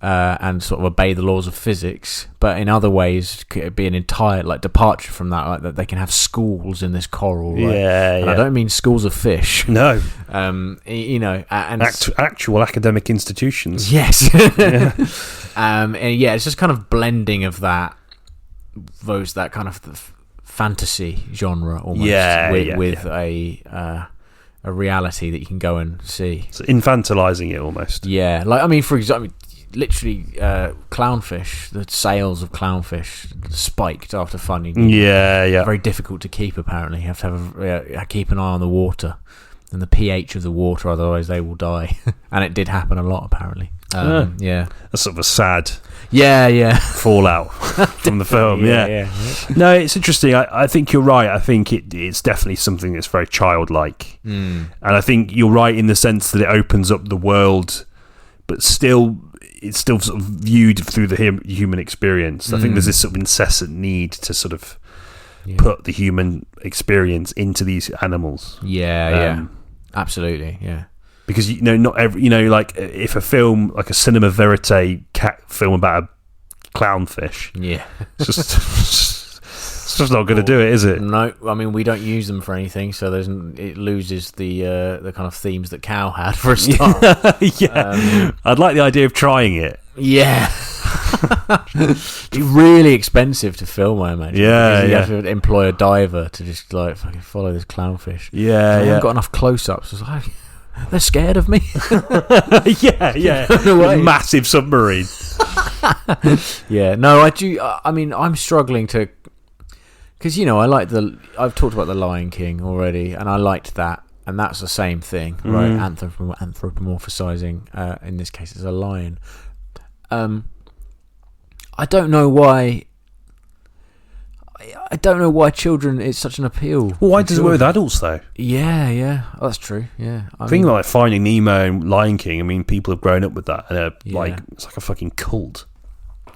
and sort of obey the laws of physics, but in other ways could be an entire departure from that. Like that they can have schools in this coral. Right? And I don't mean schools of fish. No. And actual academic institutions. Yes. And it's just kind of blending of that kind of fantasy genre almost. With a reality that you can go and see. So infantilizing it almost. Yeah, for example, literally clownfish, the sales of clownfish spiked after Finding Nemo. Very difficult to keep, apparently. You have to keep an eye on the water and the pH of the water, otherwise they will die. And it did happen a lot, apparently. That's sort of a sad fallout from the film. No, it's interesting. I think you're right. I think it's definitely something that's very childlike, and I think you're right in the sense that it opens up the world, but it's still sort of viewed through the human experience. I think there's this sort of incessant need to sort of put the human experience into these animals. Absolutely. Yeah. Because not every like if a film like a cinema verite film about a clownfish, it's just not going to do it, is it? No, I mean we don't use them for anything, so it loses the kind of themes that Cow had for a start. I'd like the idea of trying it. Yeah. Be really expensive to film, I imagine. You have to employ a diver to just fucking follow this clownfish. I haven't got enough close-ups. They're scared of me. yeah. Massive submarine. Yeah, no, I do. I mean, I'm struggling to, because I've talked about the Lion King already, and I liked that, and that's the same thing, right? Anthropomorphizing. In this case, it's a lion. I don't know why. I don't know why children is such an appeal. Well, why does it work with adults though? Yeah, that's true. Yeah, I think like Finding Nemo and Lion King. I mean, people have grown up with that, and like it's like a fucking cult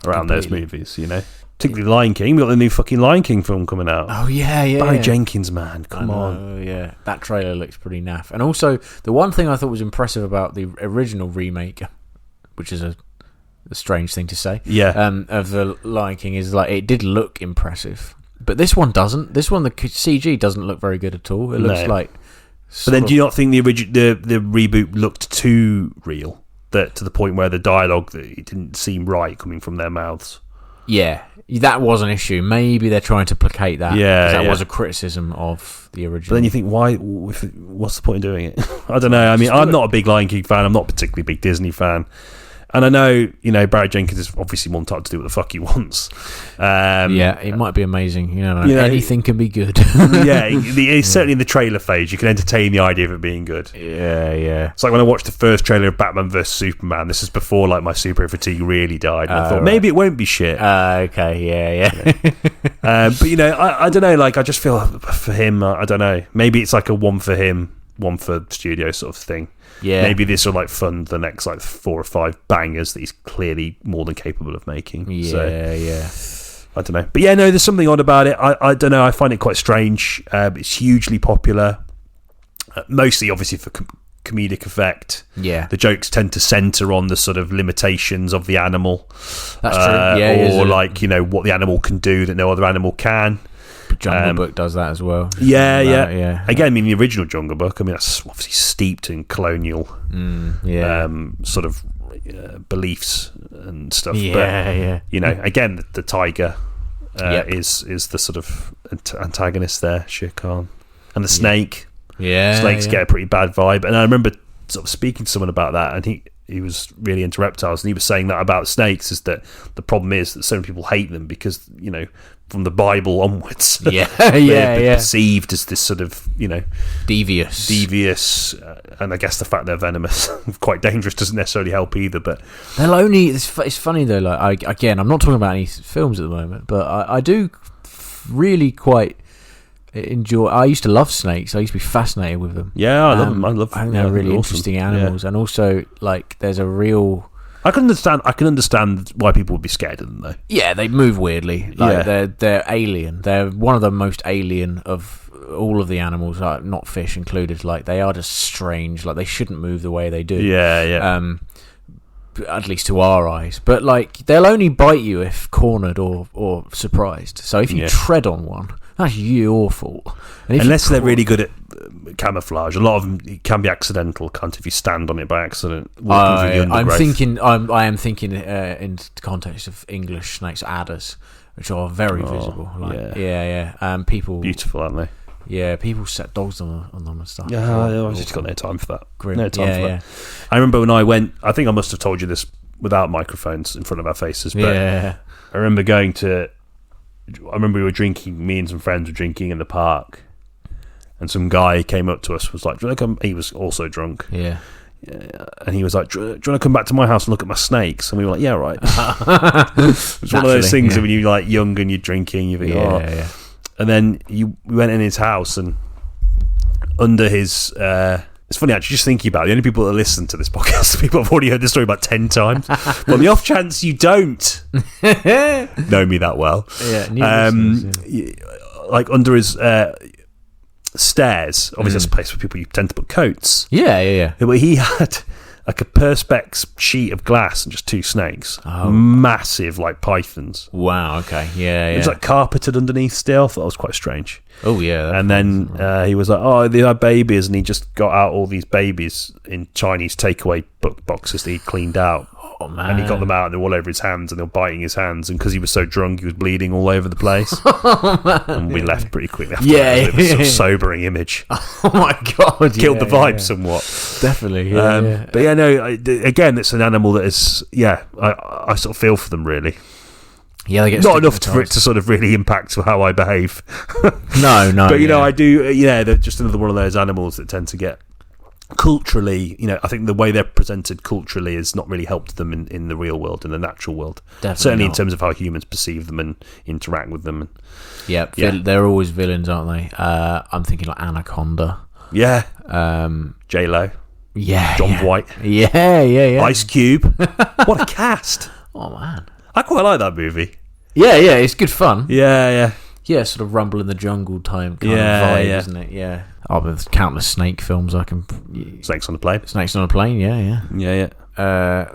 around those movies. Particularly Lion King. We got the new fucking Lion King film coming out. Oh yeah. Barry Jenkins, man, come on. Oh yeah, that trailer looks pretty naff. And also, the one thing I thought was impressive about the original remake, which is a strange thing to say, of the Lion King, is like it did look impressive, but this one doesn't. This one, the CG doesn't look very good at all. It looks like. But then, do you not think the reboot looked too real, that to the point where the dialogue it didn't seem right coming from their mouths? Yeah, that was an issue. Maybe they're trying to placate that. Yeah, that was a criticism of the original. But then you think, why? What's the point of doing it? I don't know. I mean, I'm not a big Lion King fan. I'm not a particularly big Disney fan. And I know, Barry Jenkins is obviously more entitled to do what the fuck he wants. It might be amazing. Anything can be good. Certainly in the trailer phase, you can entertain the idea of it being good. Yeah. It's like when I watched the first trailer of Batman vs Superman. This is before like my superhero fatigue really died. And I thought maybe it won't be shit. Okay, yeah. But I don't know. Like I just feel for him, I don't know. Maybe it's like a one for him, one for studio sort of thing. Yeah. Maybe this will like fund the next like 4 or 5 bangers that he's clearly more than capable of making. Yeah. I don't know. But yeah, no, there's something odd about it. I don't know. I find it quite strange. It's hugely popular. Mostly, obviously, for comedic effect. Yeah. The jokes tend to centre on the sort of limitations of the animal. That's true. Yeah. Or like, what the animal can do that no other animal can. Jungle Book does that as well. Yeah. Again, I mean, the original Jungle Book, I mean, that's obviously steeped in colonial sort of beliefs and stuff. Again, the tiger is the sort of antagonist there, Shere Khan. And the snake. Snakes get a pretty bad vibe. And I remember sort of speaking to someone about that, and he was really into reptiles, and he was saying that about snakes is that the problem is that so many people hate them because, from the Bible onwards, they're perceived as this sort of, devious, and I guess the fact they're venomous, quite dangerous, doesn't necessarily help either. But they'll only. It's funny though. Like I'm not talking about any films at the moment, but I do really quite enjoy. I used to love snakes. I used to be fascinated with them. Yeah, I love them. I think they're really interesting animals, and also like there's a real. I can understand why people would be scared of them, though. Yeah, they move weirdly. They're alien. They're one of the most alien of all of the animals, not fish included. Like they are just strange. Like they shouldn't move the way they do. Yeah. At least to our eyes. But like they'll only bite you if cornered or surprised. So if you tread on one, that's your fault. Unless they're really good at camouflage. A lot of them can be accidental, can't, if you stand on it by accident. I am thinking in the context of English snakes, adders, which are very visible. People beautiful, aren't they? Yeah, people set dogs on them and stuff. Yeah, I've just got no time for that. Grim. No time for that. I remember when I went, I think I must have told you this without microphones in front of our faces, but I remember we were drinking, me and some friends were drinking in the park, and some guy came up to us, was like, do you want to come? He was also drunk. Yeah. And he was like, do you want to come back to my house and look at my snakes? And we were like, yeah, right. It's one of those things that when you're like young and you're drinking, you think, yeah. And then we went in his house, and under his... it's funny, actually, just thinking about it, the only people that listen to this podcast are people have already heard this story about 10 times. Well, the off chance you don't know me that well. Like under his stairs, obviously that's a place where people you tend to put coats. Yeah. But he had like a perspex sheet of glass and just 2 snakes. Massive, like pythons. Wow, okay. Yeah. It was like carpeted underneath still. I thought that was quite strange. Oh, yeah. And then he was like, they are babies, and he just got out all these babies in Chinese takeaway boxes that he'd cleaned out. Oh man! And he got them out, and they were all over his hands, and they were biting his hands. And because he was so drunk, he was bleeding all over the place. And we left pretty quickly after that. It was a sort of sobering image. Oh my god! Killed the vibe somewhat. Definitely. But yeah, no. Again, it's an animal that is. Yeah, I sort of feel for them really. Yeah, they get not enough for it to sort of really impact how I behave. No. But I do. They're just another one of those animals that tend to get. Culturally, I think the way they're presented culturally has not really helped them in the real world, in the natural world. Definitely certainly not. in terms of how humans perceive them and interact with them. Yep, they're always villains, aren't they? I'm thinking like Anaconda. Yeah. J-Lo. Yeah. John White. Yeah. Ice Cube. What a cast. Oh man, I quite like that movie. Yeah, it's good fun. Yeah. Yeah, sort of Rumble in the Jungle time kind of vibe, isn't it? Yeah. Oh, there's countless snake films I can... Snakes on a Plane. Snakes on a Plane, yeah.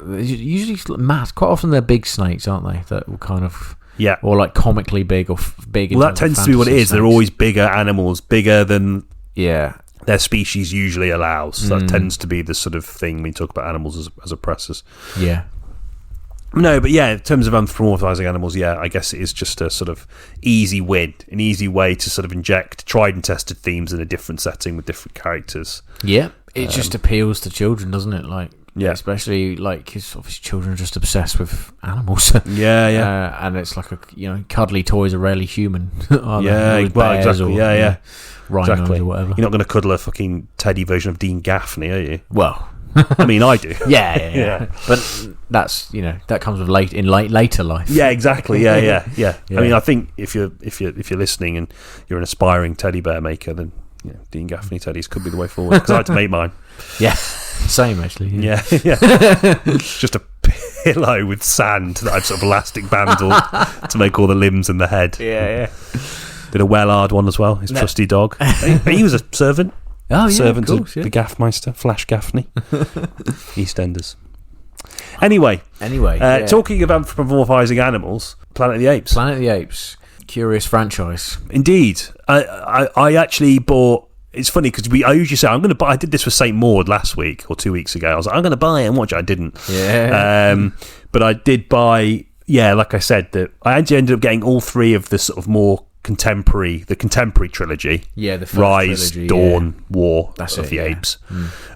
Usually, mass. Quite often they're big snakes, aren't they? That will kind of... Yeah. Or like comically big or big... Well, that tends to be what it is. Snakes. They're always bigger animals, bigger than... Yeah. Their species usually allows. That tends to be the sort of thing when you talk about animals as oppressors. Yeah. No, but yeah, in terms of anthropomorphizing animals, yeah, I guess it is just a sort of easy win, an easy way to sort of inject tried and tested themes in a different setting with different characters. Yeah, it just appeals to children, doesn't it? Like, yeah, especially like because obviously children are just obsessed with animals. Yeah. And it's like cuddly toys are rarely human. Yeah, well, exactly. Yeah. Rhinos exactly. or whatever. You're not going to cuddle a fucking teddy version of Dean Gaffney, are you? Well. I mean, I do. Yeah. But that's that comes with later life. Yeah, exactly. Yeah. I mean, I think if you're listening and you're an aspiring teddy bear maker, then Dean Gaffney teddies could be the way forward. Because I had to make mine. Yeah, same actually. Yeah. Just a pillow with sand that I'd sort of elastic bandled to make all the limbs and the head. Yeah. Did a Wellard one as well. His trusty dog. He was a servant. Oh, yeah, servant of course, of the Gaffmeister, Flash Gaffney, EastEnders. Anyway, talking of anthropomorphizing animals, Planet of the Apes. Planet of the Apes, curious franchise. Indeed, I actually bought. It's funny because I usually say I'm going to buy. I did this for St. Maud last week or 2 weeks ago. I was like, I'm going to buy it and watch it. I didn't. Yeah. But I did buy. Yeah, like I said, that I actually ended up getting all three of the sort of more contemporary trilogy. Yeah, the first Rise, trilogy, Dawn, War of the Apes.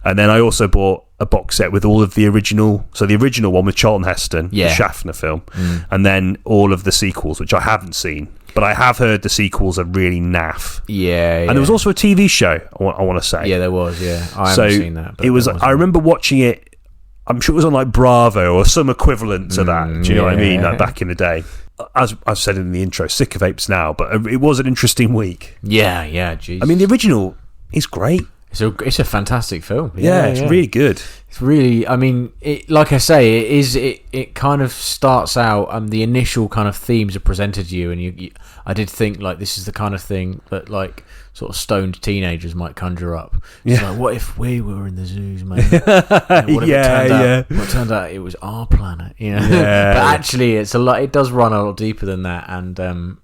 And then I also bought a box set with all of the original. So the original one with Charlton Heston, the Schaffner film, and then all of the sequels, which I haven't seen, but I have heard the sequels are really naff. Yeah. And there was also a TV show. I want to say. Yeah, there was. Yeah, I haven't seen that. But it was. I remember watching it. I'm sure it was on like Bravo or some equivalent to that. Do you know what I mean? Like back in the day. As I've said in the intro, sick of Apes now, but it was an interesting week. Yeah, geez. I mean, the original is great. It's a fantastic film. Yeah, it's really good. It's really, I mean, like I say, it kind of starts out, the initial kind of themes are presented to you, and I did think, like, this is the kind of thing that, like, sort of stoned teenagers might conjure up. It's like, what if we were in the zoos, man? What if it turned out it was our planet, But actually, it's a lot. It does run a lot deeper than that, and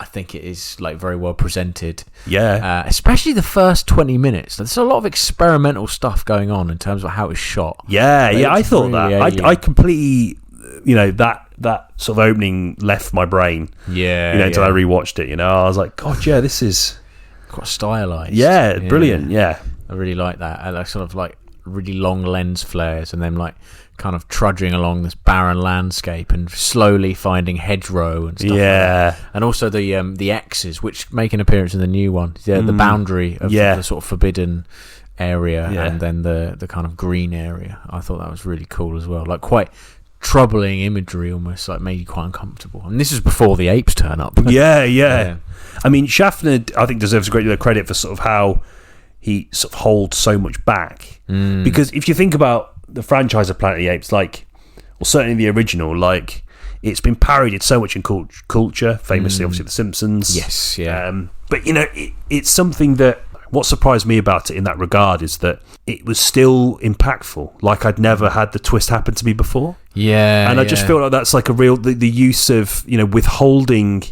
I think it is like very well presented. Yeah, especially the first 20 minutes. There's a lot of experimental stuff going on in terms of how it's shot. I thought really that. I completely, that sort of opening left my brain. Until I rewatched it. I was like, God, this is quite stylized. Yeah, brilliant. Yeah, I really like that. I like sort of like really long lens flares, and then like kind of trudging along this barren landscape and slowly finding hedgerow and stuff. Yeah, like that. And also the X's, which make an appearance in the new one. The boundary of the sort of forbidden area, and then the kind of green area. I thought that was really cool as well. Like quite troubling imagery, almost like made you quite uncomfortable. And this is before the apes turn up. Yeah. I mean, Schaffner, I think, deserves a great deal of credit for sort of how he sort of holds so much back. Because if you think about the franchise of Planet of the Apes, like, well, certainly the original, like, it's been parodied so much in culture, famously, obviously, The Simpsons. Yes, yeah. But, it's something that, what surprised me about it in that regard is that it was still impactful. Like, I'd never had the twist happen to me before. Yeah. And I just feel like that's like a real, the use of, withholding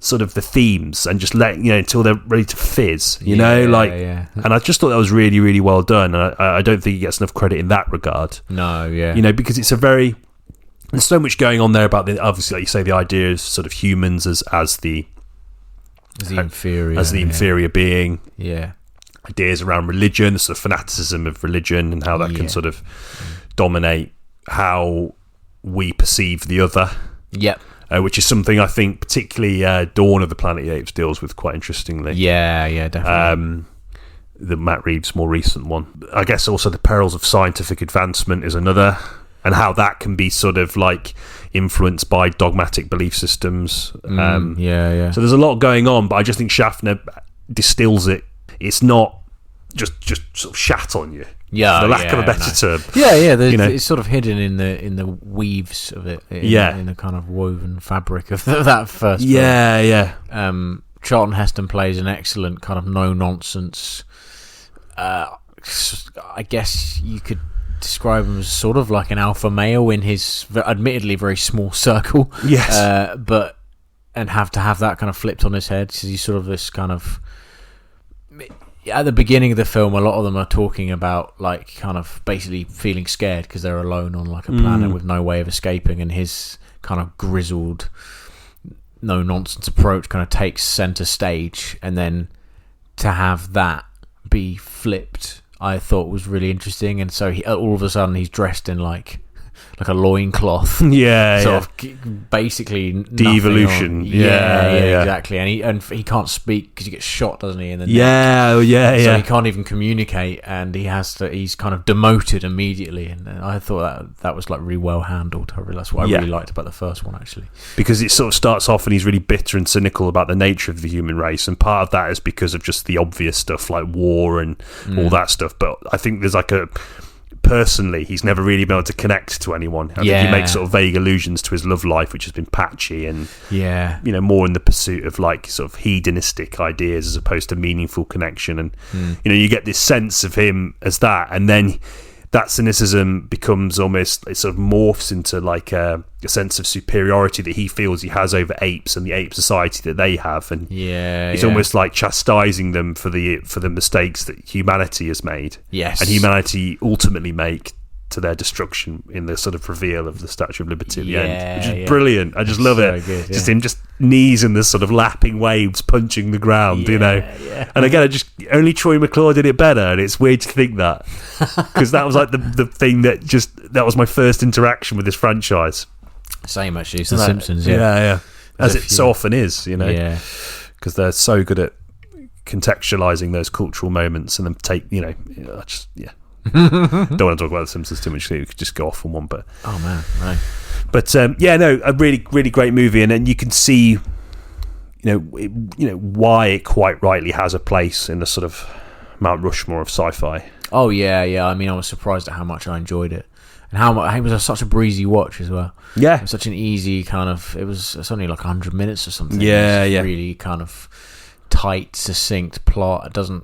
sort of the themes and just let until they're ready to fizz, and I just thought that was really, really well done, and I don't think it gets enough credit in that regard. Because it's there's so much going on there about obviously, like you say, the idea of sort of humans as the inferior being, ideas around religion, the sort of fanaticism of religion, and how that can sort of dominate how we perceive the other. Which is something I think particularly Dawn of the Planet of the Apes deals with quite interestingly. Definitely. The Matt Reeves' more recent one. I guess also the perils of scientific advancement is another, and how that can be sort of like influenced by dogmatic belief systems. So there's a lot going on, but I just think Schaffner distills it. It's not just sort of shat on you. For the lack of a better term. It's sort of hidden in the weaves of it. In the kind of woven fabric of that first film. Charlton Heston plays an excellent kind of no-nonsense. I guess you could describe him as sort of like an alpha male in his admittedly very small circle. And have to have that kind of flipped on his head. So he's sort of this kind of... At the beginning of the film, a lot of them are talking about like kind of basically feeling scared because they're alone on like a planet with no way of escaping, and his kind of grizzled, no nonsense approach kind of takes center stage, and then to have that be flipped, I thought was really interesting. And so all of a sudden he's dressed in like a loincloth. Basically de-evolution. Exactly. And he can't speak because he gets shot, doesn't he? In the neck. So he can't even communicate, and he's kind of demoted immediately. And I thought that was like really well handled. That's what I really liked about the first one, actually. Because it sort of starts off and he's really bitter and cynical about the nature of the human race, and part of that is because of just the obvious stuff like war and all that stuff. But I think there's like personally, he's never really been able to connect to anyone. I think he makes sort of vague allusions to his love life, which has been patchy and more in the pursuit of like sort of hedonistic ideas as opposed to meaningful connection. And you get this sense of him as that, and then that cynicism becomes almost, it sort of morphs into like a sense of superiority that he feels he has over apes and the ape society that they have, and it's almost like chastising them for the mistakes that humanity has made, and humanity ultimately make to their destruction in the sort of reveal of the Statue of Liberty at the end, which is brilliant. I just love it. Good, just him, just knees in the sort of lapping waves, punching the ground, And again, only Troy McClure did it better, and it's weird to think that, because that was like the thing that was my first interaction with this franchise. Same actually, it's The Simpsons. As it so often is, because they're so good at contextualizing those cultural moments and then don't want to talk about The Simpsons too much. We could just go off on one, but But a really, really great movie, and then you can see, why it quite rightly has a place in the sort of Mount Rushmore of sci-fi. Oh yeah. I mean, I was surprised at how much I enjoyed it, and how much it was such a breezy watch as well. It was such an easy kind of. It's only like 100 minutes or something. Really kind of tight, succinct plot. It doesn't.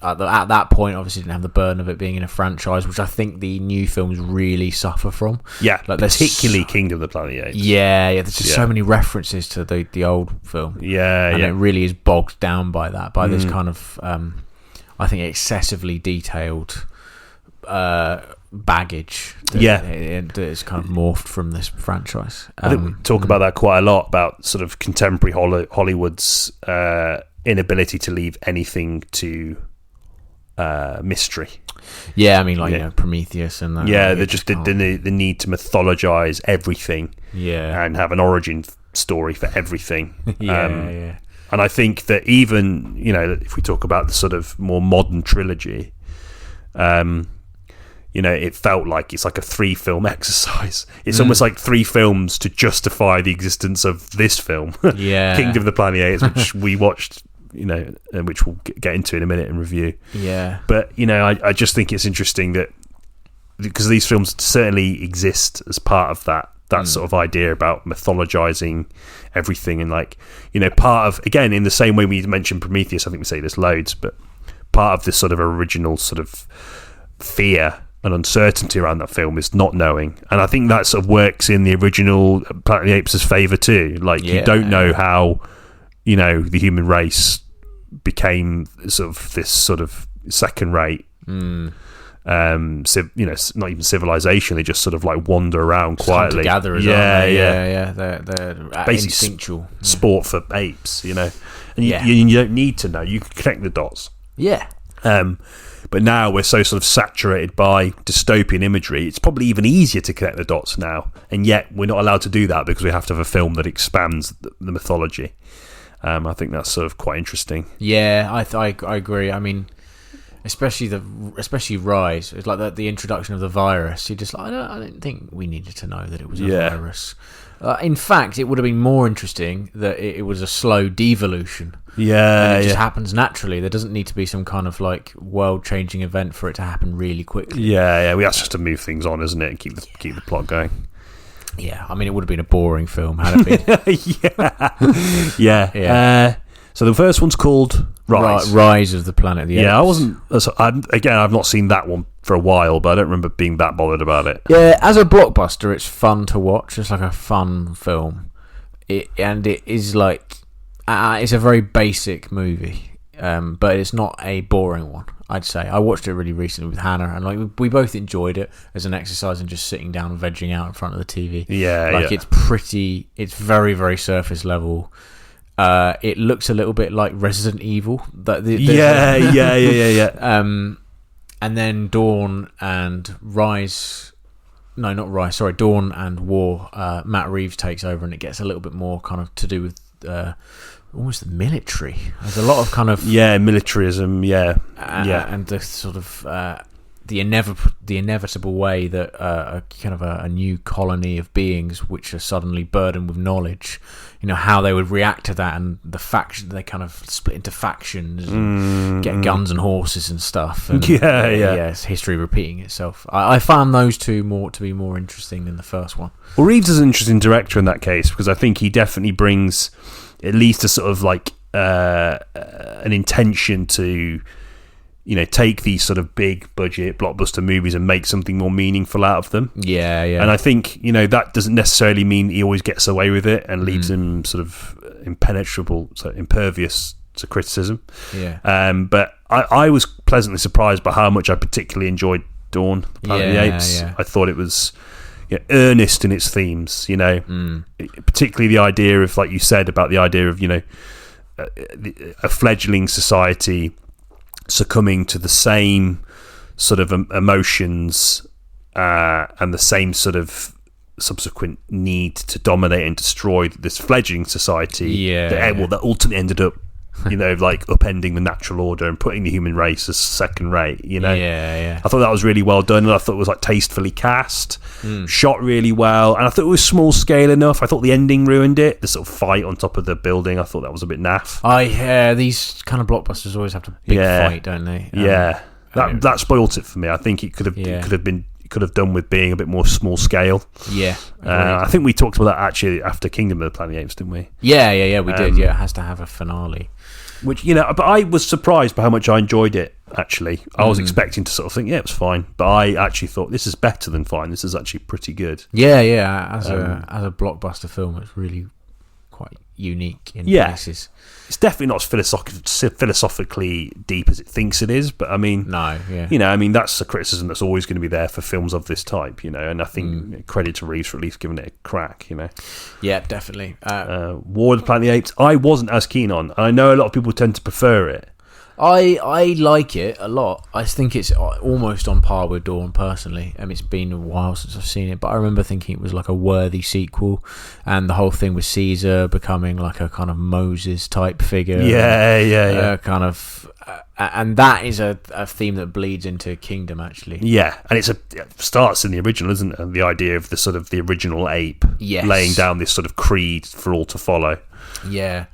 At that point, obviously, didn't have the burden of it being in a franchise, which I think the new films really suffer from. Like particularly Kingdom of the Planet of the Apes. There's just so many references to the old film. And it really is bogged down by that, by this kind of, I think, excessively detailed baggage that is kind of morphed from this franchise. I think we talk about that quite a lot, about sort of contemporary Hollywood's inability to leave anything to mystery. I mean, Prometheus and that. They're just the need to mythologize everything. And have an origin story for everything. And I think that even, if we talk about the sort of more modern trilogy, it felt like it's like a 3-film exercise. It's almost like 3 films to justify the existence of this film. Kingdom of the Planet of the Apes, which we watched, and which we'll get into in a minute and review. But I just think it's interesting that, because these films certainly exist as part of that sort of idea about mythologizing everything, and like, part of, again, in the same way we mentioned Prometheus, I think we say this loads, but part of this sort of original sort of fear and uncertainty around that film is not knowing, and I think that sort of works in the original Planet of the Apes' favour too. Like, you don't know how the human race became sort of this sort of second rate. Not even civilization. They just sort of like wander around quietly. Gatherers, yeah. They're basically instinctual sport for apes, and you don't need to know. You can connect the dots. Yeah. But now we're so sort of saturated by dystopian imagery. It's probably even easier to connect the dots now, and yet we're not allowed to do that because we have to have a film that expands the mythology. I think that's sort of quite interesting. Yeah, I agree. I mean, especially Rise. It's like the introduction of the virus. You're just like, I don't think we needed to know that it was a virus. In fact, it would have been more interesting that it was a slow devolution. Yeah, it just happens naturally. There doesn't need to be some kind of like world-changing event for it to happen really quickly. Yeah. We asked just to move things on, isn't it, and keep the plot going. Yeah, I mean, it would have been a boring film had it been. Yeah. So the first one's called Rise. Rise of the Planet of the Apes. Yeah, I've not seen that one for a while, but I don't remember being that bothered about it. Yeah, as a blockbuster, it's fun to watch. It's like a fun film. It is like it's a very basic movie, but it's not a boring one. I'd say I watched it really recently with Hannah, and like we both enjoyed it as an exercise and just sitting down and vegging out in front of the TV. It's very, very surface level. It looks a little bit like Resident Evil. Yeah. And then Dawn and Rise. No, not Rise. Sorry, Dawn and War. Matt Reeves takes over, and it gets a little bit more kind of to do with almost the military. There's a lot of kind of militarism. And the sort of the inevitable way that a new colony of beings which are suddenly burdened with knowledge, how they would react to that, and the faction they kind of split into factions and get guns and horses and stuff. And, it's history repeating itself. I found those two to be more interesting than the first one. Well, Reeves is an interesting director in that case because I think he definitely brings at least a sort of like an intention to take these sort of big budget blockbuster movies and make something more meaningful out of them. Yeah. And I think, that doesn't necessarily mean he always gets away with it and leaves him sort of impervious to criticism. Yeah. But I was pleasantly surprised by how much I particularly enjoyed Dawn, the Planet of the Apes. Yeah. I thought it was earnest in its themes, particularly the idea of, like you said, about the idea of, a fledgling society succumbing to the same sort of emotions and the same sort of subsequent need to dominate and destroy this fledgling society that ultimately ended up like upending the natural order and putting the human race as second rate. I thought that was really well done, and I thought it was like tastefully cast, shot really well, and I thought it was small scale enough. I thought the ending ruined it, the sort of fight on top of the building. I thought that was a bit naff. These kind of blockbusters always have a big fight, don't they? That spoilt it for me. I think it could have done with being a bit more small scale. I think we talked about that actually after Kingdom of the Planet of the Apes, didn't we? We did. It has to have a finale. Which, but I was surprised by how much I enjoyed it, actually. I was expecting to sort of think, it was fine. But I actually thought, this is better than fine. This is actually pretty good. As a blockbuster film, it's really quite unique in places. It's definitely not as philosophically deep as it thinks it is, but I mean, that's a criticism that's always going to be there for films of this type, and I think credit to Reeves for at least giving it a crack, Yeah, definitely. War of the Planet of the Apes, I wasn't as keen on. I know a lot of people tend to prefer it. I like it a lot. I think it's almost on par with Dawn, personally. It's been a while since I've seen it, but I remember thinking it was like a worthy sequel, and the whole thing with Caesar becoming like a kind of Moses type figure. Kind of, and that is a theme that bleeds into Kingdom, actually. Yeah, and it starts in the original, isn't it? The idea of the sort of the original ape laying down this sort of creed for all to follow. Yeah.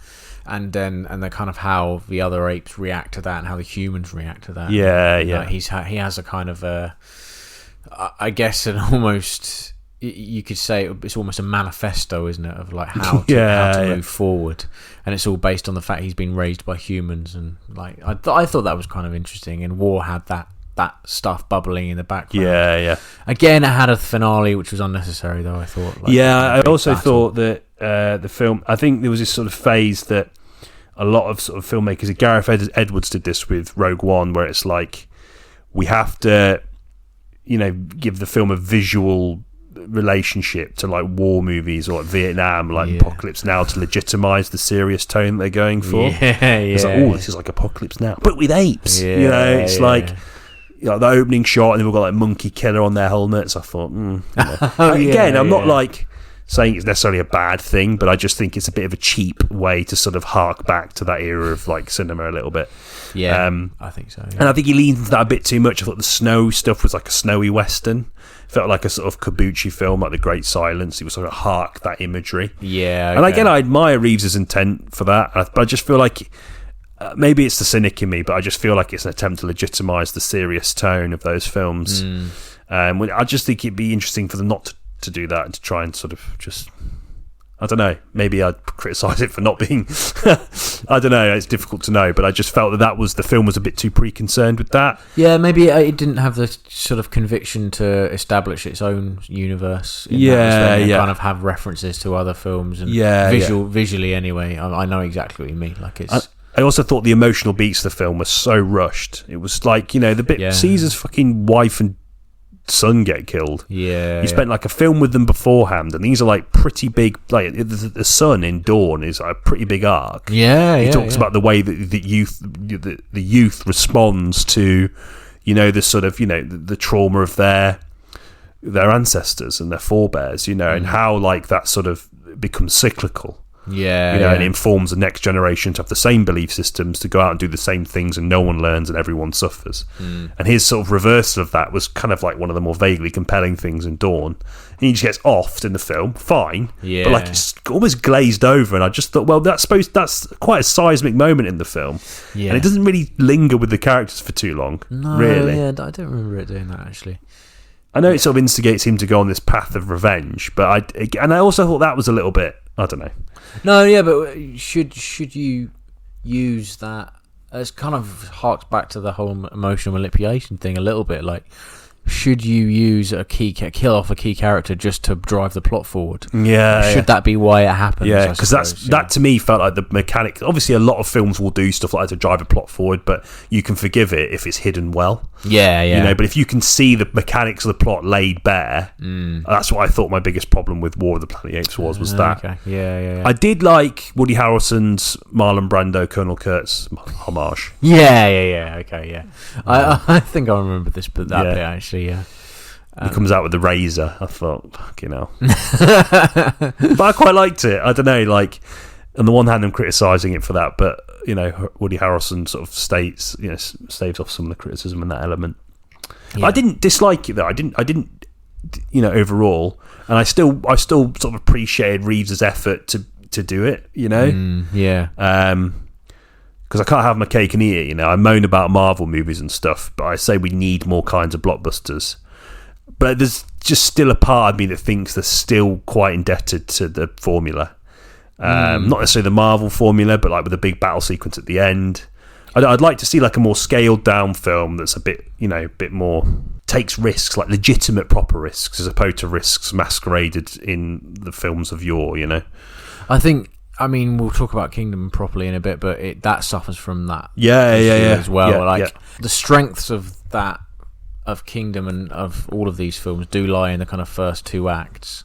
And the kind of how the other apes react to that and how the humans react to that. He has a kind of I guess an almost, you could say it's almost a manifesto, isn't it, of like how to move forward, and it's all based on the fact he's been raised by humans, and like I thought that was kind of interesting. And War had that stuff bubbling in the background. Again, it had a finale which was unnecessary, though. I thought. I also thought that the film, I think there was this sort of phase that a lot of sort of filmmakers. Gareth Edwards did this with Rogue One, where it's like we have to, give the film a visual relationship to like war movies or like Vietnam, like Apocalypse Now, to legitimize the serious tone they're going for. It's like, this is like Apocalypse Now, but with apes. It's like the opening shot, and they've all got like Monkey Killer on their helmets. I thought, again, I'm not like saying it's necessarily a bad thing, but I just think it's a bit of a cheap way to sort of hark back to that era of like cinema a little bit. I think so. And I think he leaned into that a bit too much. I thought the snow stuff was like a snowy western. Felt like a sort of Kabuki film, like The Great Silence. It was sort of hark that imagery. And again, I admire Reeves's intent for that, but I just feel like maybe it's the cynic in me, but I just feel like it's an attempt to legitimise the serious tone of those films. I just think it'd be interesting for them not to do that and to try and sort of just, I don't know, maybe I'd criticise it for not being I don't know, it's difficult to know, but I just felt that the film was a bit too preconcerned with that. Maybe it didn't have the sort of conviction to establish its own universe in that respect, and kind of have references to other films and visually anyway. I know exactly what you mean. Like it's I also thought the emotional beats of the film were so rushed. It was like, the bit Caesar's fucking wife and son get killed. You spent like a film with them beforehand, and these are like pretty big. Like the son in Dawn is a pretty big arc. He talks about the way that the youth responds to, the sort of the trauma of their ancestors and their forebears, and how like that sort of becomes cyclical. And it informs the next generation to have the same belief systems, to go out and do the same things, and no one learns and everyone suffers. And his sort of reversal of that was kind of like one of the more vaguely compelling things in Dawn. And he just gets offed in the film, fine, but like it's almost glazed over. And I just thought, well, that's quite a seismic moment in the film, and it doesn't really linger with the characters for too long. Really, I don't remember it doing that actually. I know it sort of instigates him to go on this path of revenge, but I also thought that was a little bit, I don't know. But should you use that as kind of harks back to the whole emotional manipulation thing a little bit? Like, should you use kill off a key character just to drive the plot forward? Should that be why it happens? Because that to me felt like the mechanic. Obviously, a lot of films will do stuff like that to drive a plot forward, but you can forgive it if it's hidden well. But if you can see the mechanics of the plot laid bare, that's what I thought my biggest problem with War of the Planet of the Apes was that. I did like Woody Harrelson's Marlon Brando, Colonel Kurtz homage. Mm. I think I remember this, but that bit actually. He comes out with the razor. I thought, fucking hell. But I quite liked it. I don't know, like, on the one hand, I'm criticising it for that, but, Woody Harrelson sort of staves off some of the criticism in that element. I didn't dislike it, though. I didn't, overall. And I still sort of appreciated Reeves's effort to do it, because I can't have my cake and eat it, I moan about Marvel movies and stuff, but I say we need more kinds of blockbusters. But there's just still a part of me that thinks they're still quite indebted to the formula. Not necessarily the Marvel formula, but like with a big battle sequence at the end. I'd like to see like a more scaled down film that's a bit, bit more, takes risks, like legitimate proper risks, as opposed to risks masqueraded in the films of yore, I mean, we'll talk about Kingdom properly in a bit, but that suffers from that. As well. The strengths of that, of Kingdom and of all of these films do lie in the kind of first two acts.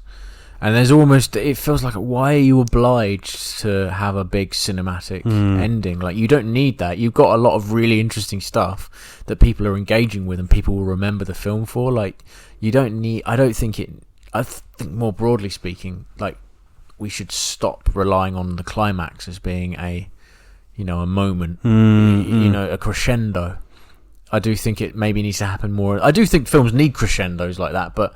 And there's almost, it feels like, why are you obliged to have a big cinematic ending? Like, you don't need that. You've got a lot of really interesting stuff that people are engaging with and people will remember the film for. Like, you don't need, I think more broadly speaking, like, we should stop relying on the climax as being a moment, a crescendo. I do think it maybe needs to happen more. I do think films need crescendos like that, but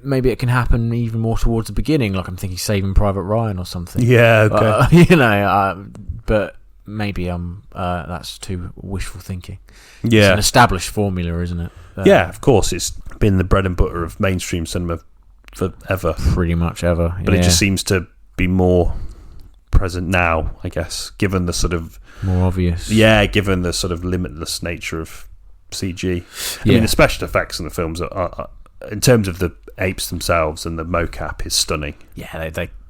maybe it can happen even more towards the beginning. Like I'm thinking Saving Private Ryan or something. But maybe that's too wishful thinking. It's an established formula, isn't it? Of course, it's been the bread and butter of mainstream cinema forever, pretty much ever, but it just seems to be more present now, I guess, given the sort of more obvious, given the sort of limitless nature of CG. I mean, the special effects in the films are in terms of the apes themselves and the mocap is stunning.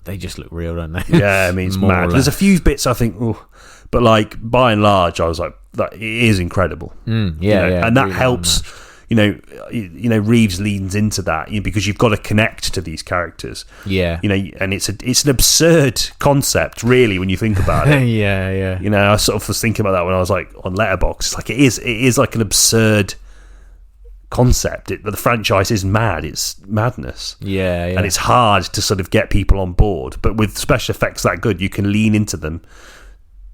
they just look real, don't they? Yeah, I mean, it's More or mad. less. There's a few bits I think, oh, but like by and large, I was like, that it is incredible. Yeah, and that really helps. nice. Reeves leans into that because you've got to connect to these characters. Yeah, and it's an absurd concept, really, when you think about it. yeah. I sort of was thinking about that when I was like on Letterboxd. Like it is like an absurd concept. But the franchise is mad. It's madness. Yeah, and it's hard to sort of get people on board. But with special effects that good, you can lean into them.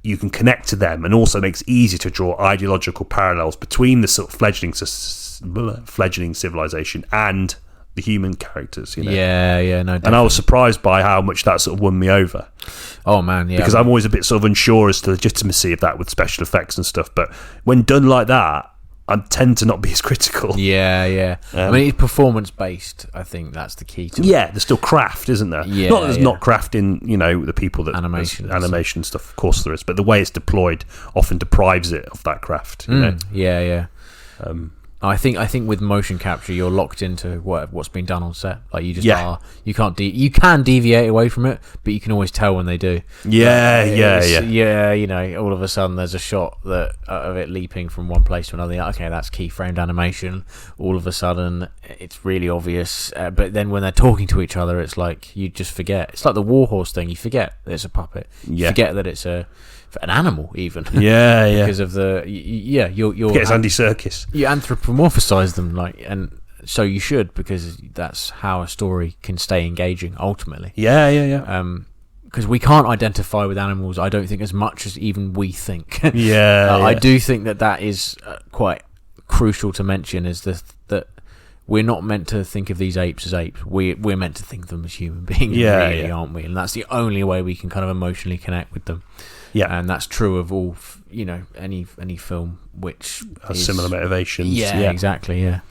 You can connect to them, and also makes it easy to draw ideological parallels between the sort of fledgling civilization and the human characters. Yeah, no. Definitely. And I was surprised by how much that sort of won me over. Oh man, yeah. Because I'm always a bit sort of unsure as to the legitimacy of that with special effects and stuff. But when done like that, I tend to not be as critical. Yeah. I mean, it's performance based. I think that's the key to it. Yeah, there's still craft, isn't there? Yeah, not that there's not craft in the people that animation stuff. Of course there is, but the way it's deployed often deprives it of that craft. Yeah. I think with motion capture, you're locked into what's been done on set. Like you just are. You can't. You can deviate away from it, but you can always tell when they do. Yeah. All of a sudden, there's a shot of it leaping from one place to another. Okay, that's keyframed animation. All of a sudden, it's really obvious. But then when they're talking to each other, it's like you just forget. It's like the Warhorse thing. You forget that it's a puppet. You forget that it's an animal, even. Yeah. Because of the you're it's Andy Serkis. You anthropomorphize them, and so you should, because that's how a story can stay engaging ultimately. Yeah. Because we can't identify with animals, I don't think, as much as even we think. Yeah. I do think that is quite crucial to mention, is that we're not meant to think of these apes as apes. We're meant to think of them as human beings, aren't we? And that's the only way we can kind of emotionally connect with them. Yeah, and that's true of all, any film which has similar motivations. Yeah, exactly. Yeah.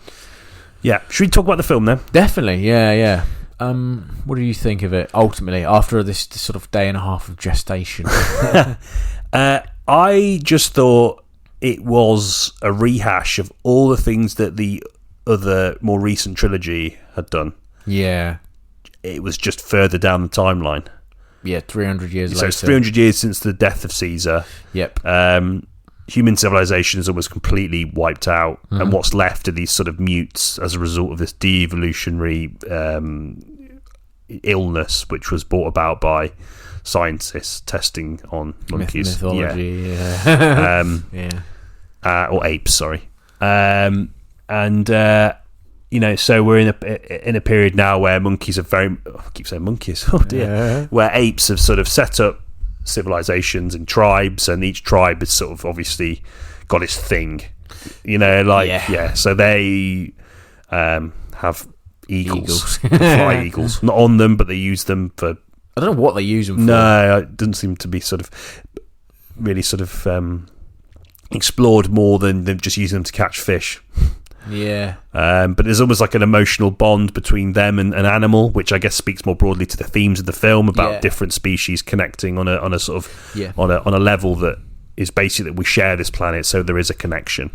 Should we talk about the film then? Definitely. Yeah. What do you think of it ultimately after this sort of day and a half of gestation? I just thought it was a rehash of all the things that the other more recent trilogy had done. Yeah, it was just further down the timeline. Yeah, 300 years later. So it's 300 years since the death of Caesar. Yep. Human civilization is almost completely wiped out, and what's left are these sort of mutes as a result of this de-evolutionary illness, which was brought about by scientists testing on monkeys. Mythology, or apes, sorry. So we're in a period now where monkeys are I keep saying monkeys. Oh dear. Where apes have sort of set up civilizations and tribes, and each tribe has sort of obviously got its thing. So they have eagles. Fly eagles, not on them, but they use them for. I don't know what they use them for. No, it doesn't seem to be really explored more than just using them to catch fish. Yeah. But there's almost like an emotional bond between them and an animal, which I guess speaks more broadly to the themes of the film about different species connecting on a sort of on a level that is basically that we share this planet, so there is a connection.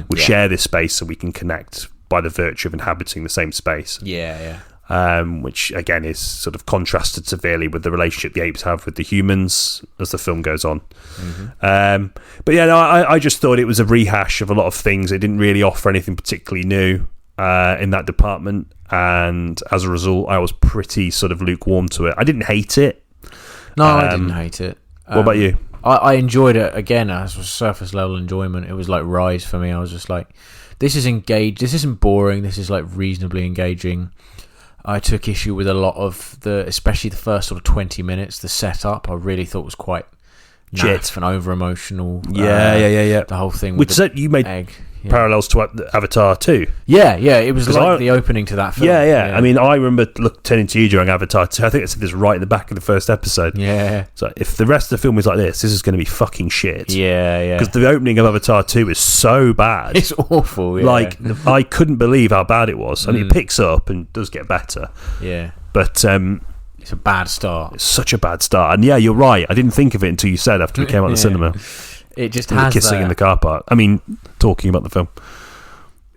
We share this space, so we can connect by the virtue of inhabiting the same space. Which again is sort of contrasted severely with the relationship the apes have with the humans as the film goes on. I just thought it was a rehash of a lot of things. It didn't really offer anything particularly new in that department, and as a result I was pretty sort of lukewarm to it. I didn't hate it. I didn't hate it. What about you? I enjoyed it again as a surface level enjoyment. It was like Rise for me. I was just like, this is engaged, this isn't boring, this is like reasonably engaging. I took issue with a lot of especially the first sort of 20 minutes, the setup. I really thought was quite naff and over emotional. Yeah. The whole thing with you made egg. Parallels to Avatar 2. Yeah. It was like the opening to that film. Yeah. I mean, I remember turning to you during Avatar 2. I think I said this right in the back of the first episode. Yeah. So if the rest of the film is like this is going to be fucking shit. Yeah. Because the opening of Avatar 2 is so bad. It's awful. Yeah. Like, I couldn't believe how bad it was. I mean, it picks up and does get better. Yeah. But it's a bad start. It's such a bad start. And yeah, you're right. I didn't think of it until you said after we came out of the cinema. It just has kissing in the car park. I mean, talking about the film.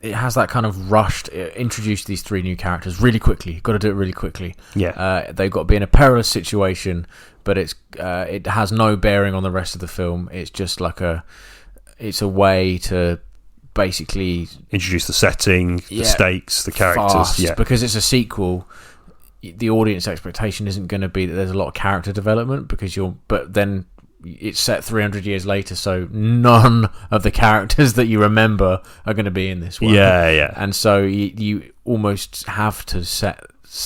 it has that kind of rushed. Introduce these 3 new characters really quickly. Got to do it really quickly. Yeah, they've got to be in a perilous situation, but it has no bearing on the rest of the film. It's just like it's a way to basically introduce the setting, the stakes, the characters. Fast, because it's a sequel. The audience expectation isn't going to be that there's a lot of character development but then it's set 300 years later, so none of the characters that you remember are going to be in this one. Yeah. And so you almost have to set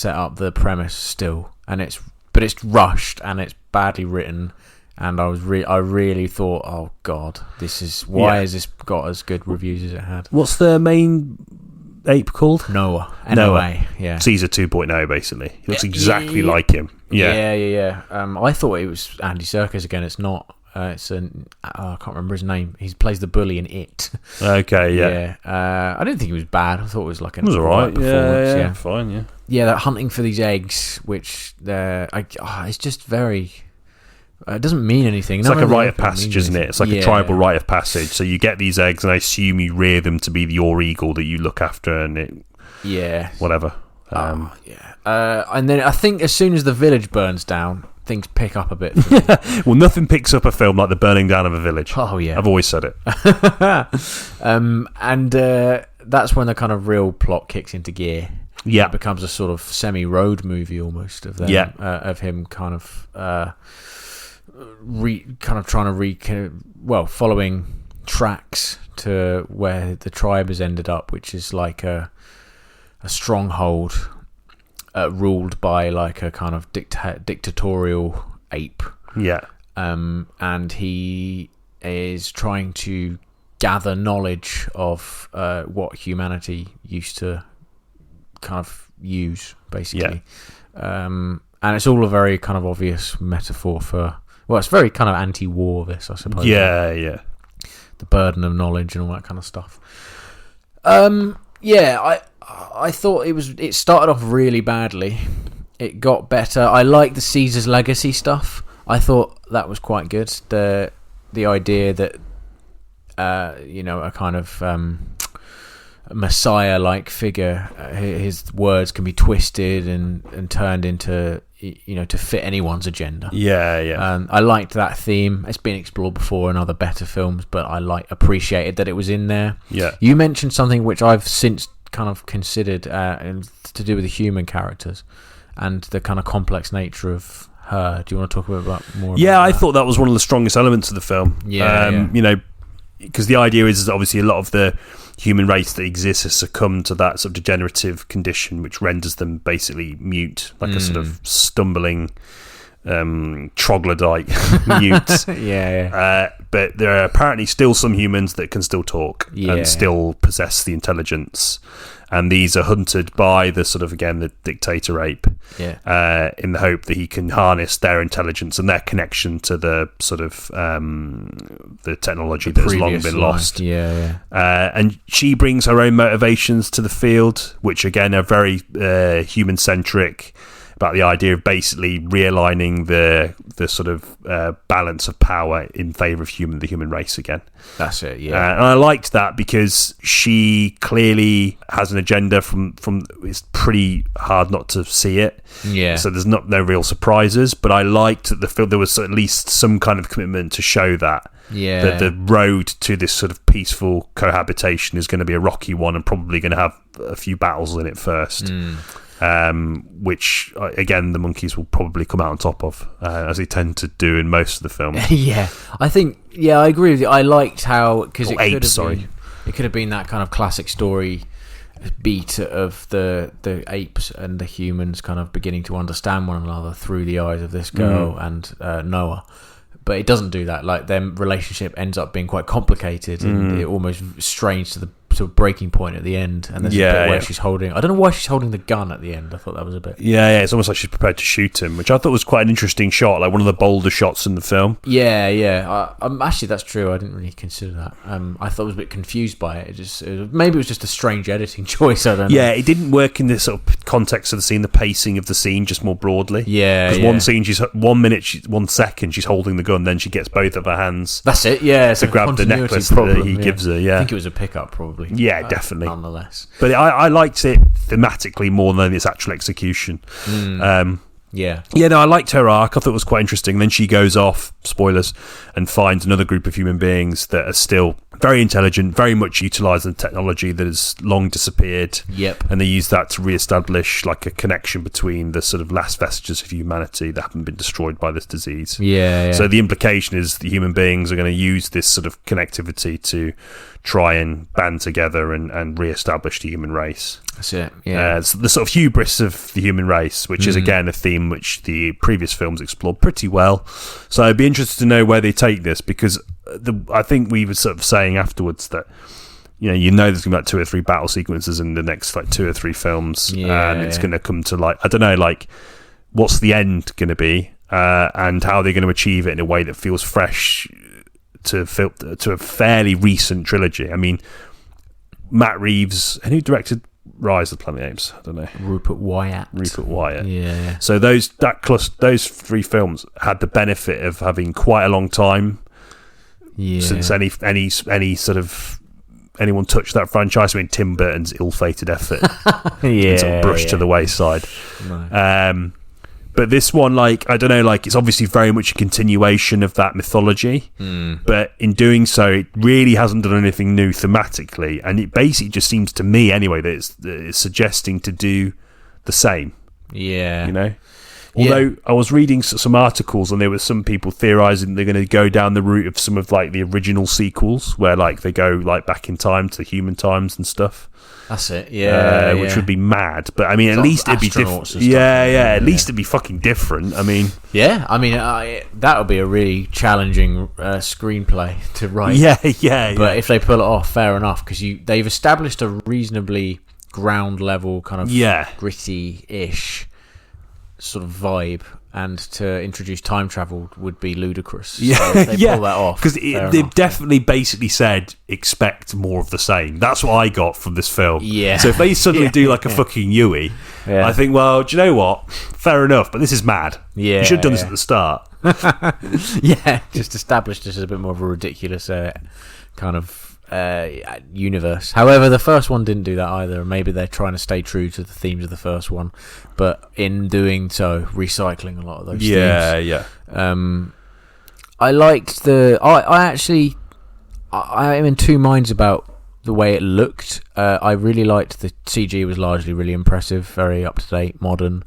up the premise still, but it's rushed and it's badly written. And I really thought, oh god, why has this got as good reviews as it had? What's the main ape called? Noah. Noah. Yeah. Caesar 2.0, basically. He looks exactly like him. Yeah. I thought it was Andy Serkis again. It's not. I can't remember his name. He plays the bully in It. Okay, yeah. I didn't think he was bad. I thought it was like it was alright. Performance. Yeah, fine. Yeah. Yeah, that hunting for these eggs, which it's just very. It doesn't mean anything. It's like a rite of passage, isn't it? It's like a tribal rite of passage. So you get these eggs, and I assume you rear them to be your eagle that you look after, and whatever. And then I think as soon as the village burns down, things pick up a bit. Well, nothing picks up a film like the burning down of a village. Oh yeah, I've always said it. And that's when the kind of real plot kicks into gear. Yeah, it becomes a sort of semi-road movie almost of them. Of him kind of. Following tracks to where the tribe has ended up, which is like a stronghold ruled by like a kind of dictatorial ape. Yeah. And he is trying to gather knowledge of what humanity used to kind of use, basically. And it's all a very kind of obvious metaphor for. Well, it's very kind of anti-war, this, I suppose. Yeah. The burden of knowledge and all that kind of stuff. I thought it started off really badly. It got better. I liked the Caesar's legacy stuff. I thought that was quite good. The idea that a kind of Messiah-like figure, his words can be twisted and turned into to fit anyone's agenda. Yeah. I liked that theme. It's been explored before in other better films, but I appreciated that it was in there. Yeah. You mentioned something which I've since kind of considered to do with the human characters and the kind of complex nature of her. Do you want to talk more about that? I that? thought that was one of the strongest elements of the film. Because the idea is that obviously a lot of the human race that exists has succumbed to that sort of degenerative condition, which renders them basically mute, like a sort of stumbling troglodyte mute. But there are apparently still some humans that can still talk and still possess the intelligence. And these are hunted by the sort of, again, the dictator ape in the hope that he can harness their intelligence and their connection to the sort of the technology that has long been lost. And she brings her own motivations to the field, which, again, are very human-centric, about the idea of basically realigning the sort of balance of power in favour of the human race again. That's it, and I liked that because she clearly has an agenda from it's pretty hard not to see it. Yeah. So there's no real surprises, but I liked that the film, there was at least some kind of commitment to show that. Yeah. That the road to this sort of peaceful cohabitation is going to be a rocky one and probably going to have a few battles in it first. Which again the monkeys will probably come out on top of, as they tend to do in most of the film. I agree with you. I liked how, because it could have been that kind of classic story beat of the apes and the humans kind of beginning to understand one another through the eyes of this girl and Noah. But it doesn't do that. Like, their relationship ends up being quite complicated and it almost strains to the sort of breaking point at the end. And there's a bit where she's holding... I don't know why she's holding the gun at the end. I thought that was a bit... Yeah, it's almost like she's prepared to shoot him, which I thought was quite an interesting shot, like one of the bolder shots in the film. Actually, that's true. I didn't really consider that. I thought I was a bit confused by it. Maybe it was just a strange editing choice. I don't know. Yeah, it didn't work in the sort of context of the scene, the pacing of the scene, just more broadly. Yeah, because one scene, 1 second, she's holding the gun, then she gets both of her hands. That's it. Yeah, to grab the necklace that he gives her. Yeah, I think it was a pickup probably. possibly. Yeah, definitely. Nonetheless. But I liked it thematically more than its actual execution. Yeah. Yeah, no, I liked her arc. I thought it was quite interesting. Then she goes off, spoilers, and finds another group of human beings that are still very intelligent, very much utilising technology that has long disappeared. Yep. And they use that to re-establish like a connection between the sort of last vestiges of humanity that haven't been destroyed by this disease. Yeah. So the implication is the human beings are going to use this sort of connectivity to try and band together and re-establish the human race. That's it. Yeah. It's the sort of hubris of the human race, which is again a theme which the previous films explored pretty well. So I'd be interested to know where they take this, because I think we were sort of saying afterwards that there's going to be like 2 or 3 battle sequences in the next like 2 or 3 films, and it's going to come to like, I don't know, like what's the end going to be, and how they're going to achieve it in a way that feels fresh to a fairly recent trilogy. I mean, Matt Reeves, and who directed Rise of the Planet of the Apes? I don't know. Rupert Wyatt. Yeah. So those 3 films had the benefit of having quite a long time since any sort of anyone touched that franchise. I mean, Tim Burton's ill-fated effort sort of brushed to the wayside. No. But this one, like, I don't know, like, it's obviously very much a continuation of that mythology. But in doing so, it really hasn't done anything new thematically. And it basically just seems to me, anyway, that it's suggesting to do the same. Yeah. Although I was reading some articles, and there were some people theorising they're going to go down the route of some of, like, the original sequels, where, like, they go, like, back in time to human times and stuff. That's it, yeah. Which would be mad, but I mean, at least it'd be different. At least it'd be fucking different. I mean, that would be a really challenging screenplay to write. Yeah. But if they pull it off, fair enough, because they've established a reasonably ground level kind of gritty-ish sort of vibe. And to introduce time travel would be ludicrous. So if they pull that off, because they've definitely basically said expect more of the same. That's what I got from this film. Yeah. So if they suddenly do like a fucking Yui, I think, well, do you know what? Fair enough, but this is mad. Yeah. You should have done this at the start. Just established this as a bit more of a ridiculous kind of universe. However, the first one didn't do that either. Maybe they're trying to stay true to the themes of the first one, but in doing so, recycling a lot of those themes. Yeah. I liked I am in 2 minds about the way it looked. I really liked the CG. Was largely really impressive, very up to date, modern.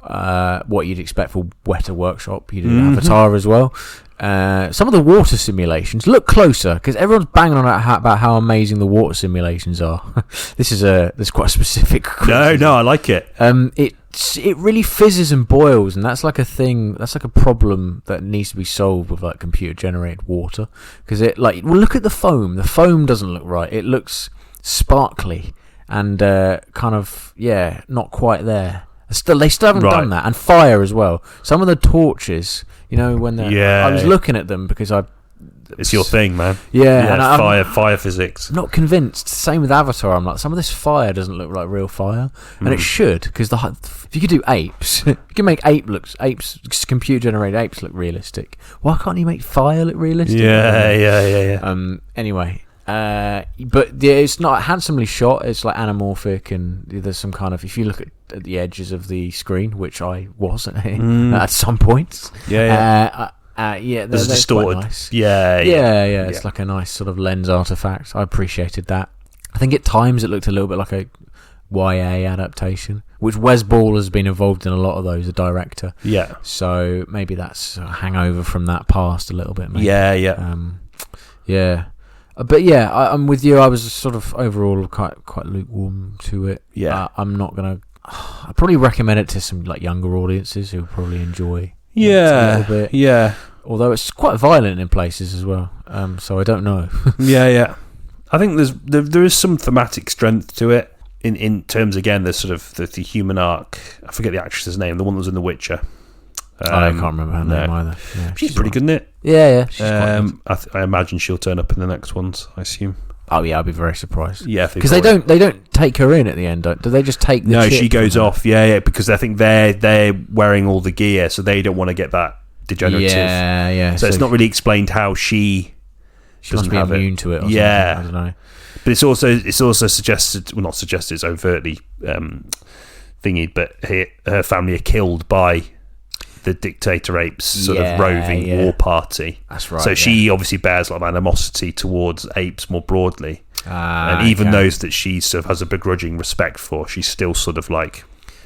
What you'd expect for Weta Workshop. You did Avatar as well. Some of the water simulations look closer, because everyone's banging on about how amazing the water simulations are. This is quite a specific criticism. No, I like it. It really fizzes and boils, and that's like a thing. That's like a problem that needs to be solved with like computer generated water, because look at the foam. The foam doesn't look right. It looks sparkly and kind of not quite there. They still haven't done that, and fire as well. Some of the torches, when they're... I was looking at them because it's your thing, man. Yeah, and fire physics. Not convinced. Same with Avatar. I'm like, some of this fire doesn't look like real fire, and it should, because if you could do apes, you can make apes, computer generated apes look realistic. Why can't you make fire look realistic? Yeah. Anyway. But it's not handsomely shot. It's like anamorphic, and there's some kind of, if you look at the edges of the screen, which I was at some points. There's distorted. Nice. Yeah. It's like a nice sort of lens artifact. I appreciated that. I think at times it looked a little bit like a YA adaptation, which Wes Ball has been involved in a lot of those, the director. Yeah. So maybe that's a hangover from that past a little bit. Maybe. Yeah. But I'm with you. I was sort of overall quite lukewarm to it. Yeah, I'm not gonna. I probably recommend it to some like younger audiences who probably enjoy. It a little bit. Yeah. Although it's quite violent in places as well. So I don't know. Yeah. I think there is some thematic strength to it in terms, again, the sort of the human arc. I forget the actress's name. The one that was in The Witcher. I can't remember her name either. Yeah, she's pretty good in it. Yeah. She's I imagine she'll turn up in the next ones, I assume. Oh yeah, I'd be very surprised. Yeah, because they don't take her in at the end. Do they just take the No, chip she goes off. Yeah, because I think they're wearing all the gear, so they don't want to get that degenerative. Yeah. So it's not really explained how she She must be immune to it. Or yeah, something. I don't know. But it's also suggested, well, not suggested, it's overtly thingy, but her family are killed by the dictator apes sort of roving war party. That's right. So she obviously bears a lot of animosity towards apes more broadly. And even those that she sort of has a begrudging respect for, she's still sort of like...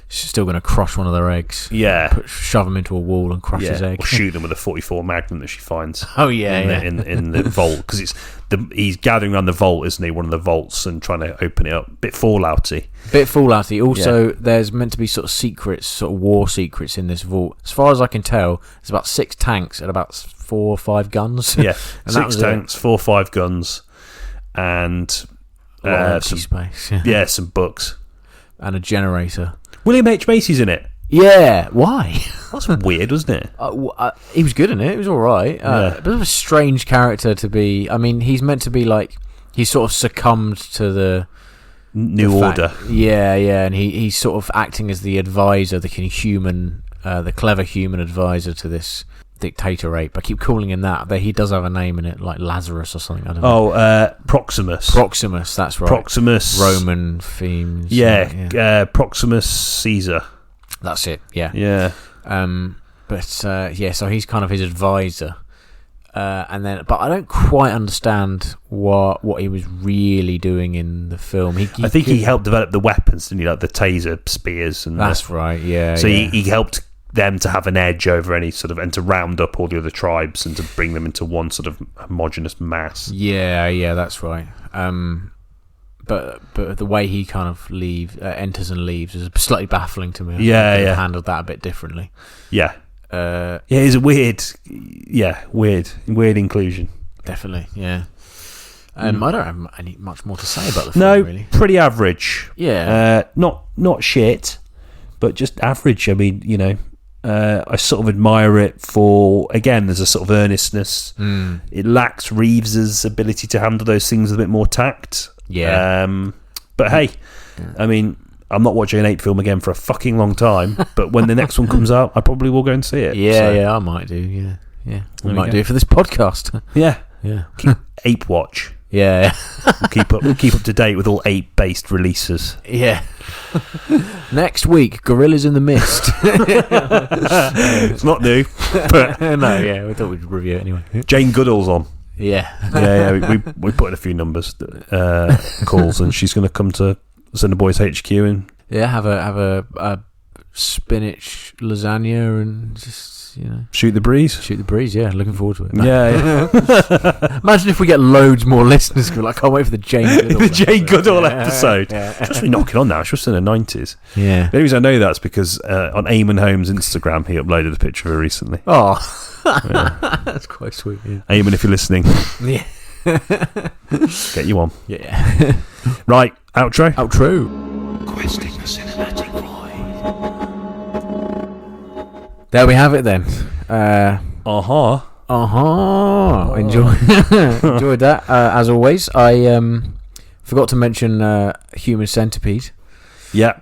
She's still going to crush one of their eggs. Yeah. Shove him into a wall and crush his egg. Or shoot them with a 44 Magnum that she finds. Oh, yeah, in the vault. Because he's gathering around the vault, isn't he? One of the vaults, and trying to open it up. Bit Fallouty. Also, there's meant to be sort of secrets, sort of war secrets in this vault. As far as I can tell, there's about 6 tanks and about 4 or 5 guns. Yeah, 6 tanks, 4 or 5 guns, and some space. Yeah, some books. And a generator. William H. Macy's in it. Yeah, why? That's weird, wasn't it? He was good in it. It was all right. A bit of a strange character to be. I mean, he's meant to be like he sort of succumbed to the New Order. Yeah, and he's sort of acting as the advisor, the clever human advisor to this dictator ape. I keep calling him that, but he does have a name in it, like Lazarus or something. I don't know. Proximus. Proximus, that's right. Proximus. Roman themes. Yeah. Proximus Caesar. That's it. Yeah. Yeah. So he's kind of his advisor. But I don't quite understand what he was really doing in the film. I think he helped develop the weapons, didn't he? Like the taser spears. That's right. Yeah. So he helped them to have an edge over any sort of, and to round up all the other tribes and to bring them into one sort of homogenous mass. Yeah, that's right. But the way he kind of enters and leaves is slightly baffling to me. I think handled that a bit differently. Yeah. It's a weird inclusion. Definitely, yeah. I don't have much more to say about the film, really. Pretty average. Yeah. Not shit, but just average. I mean, I sort of admire it for, again, there's a sort of earnestness. It lacks Reeves's ability to handle those things with a bit more tact. Yeah. But hey, I mean, I'm not watching an ape film again for a fucking long time, but when the next one comes out, I probably will go and see it. Yeah, I might do. Yeah. We might do it for this podcast. Yeah. Yeah. Ape Watch. Yeah. We'll keep up to date with all ape-based releases. Yeah. Next week, Gorillas in the Mist. It's not new, but we thought we'd review it anyway. Jane Goodall's on. Yeah. We put in a few numbers, calls, and she's going to come to Cinder Boys HQ and have a spinach lasagna and just shoot the breeze. Yeah, looking forward to it. Yeah. Imagine if we get loads more listeners. I can't wait for the Jane Goodall Jane Goodall episode. It's just really knocking on now. She was in her 90s. Yeah. The only reason I know that's because on Eamon Holmes' Instagram he uploaded a picture of her recently. Oh, that's quite sweet. Yeah. Eamon, if you're listening, get you on. Yeah. Right, outro. Questing the cinematic void. There we have it then. Enjoyed that. As always, I forgot to mention Human Centipede. Yeah.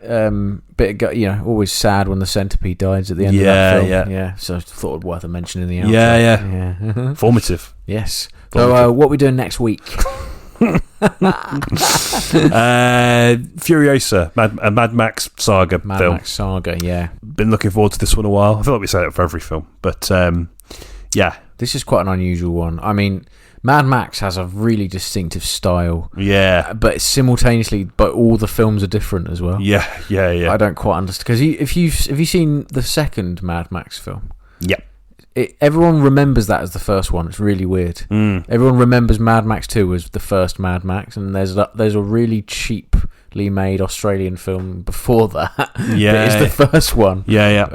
Always sad when the centipede dies at the end of that film. Yeah. So I thought it worth a mention in the outro. Yeah. Formative. Yes. So what are we doing next week? Furiosa, a Mad Max saga film. Mad Max saga, yeah. Been looking forward to this one a while. I feel like we say it for every film, but yeah. This is quite an unusual one. I mean, Mad Max has a really distinctive style. Yeah. But simultaneously, all the films are different as well. Yeah. I don't quite understand. Because if you've seen the second Mad Max film? Yep. Everyone remembers that as the first one. It's really weird. Everyone remembers Mad Max 2 as the first Mad Max, and there's a really cheaply made Australian film before that. Yeah. That is the first one. Yeah.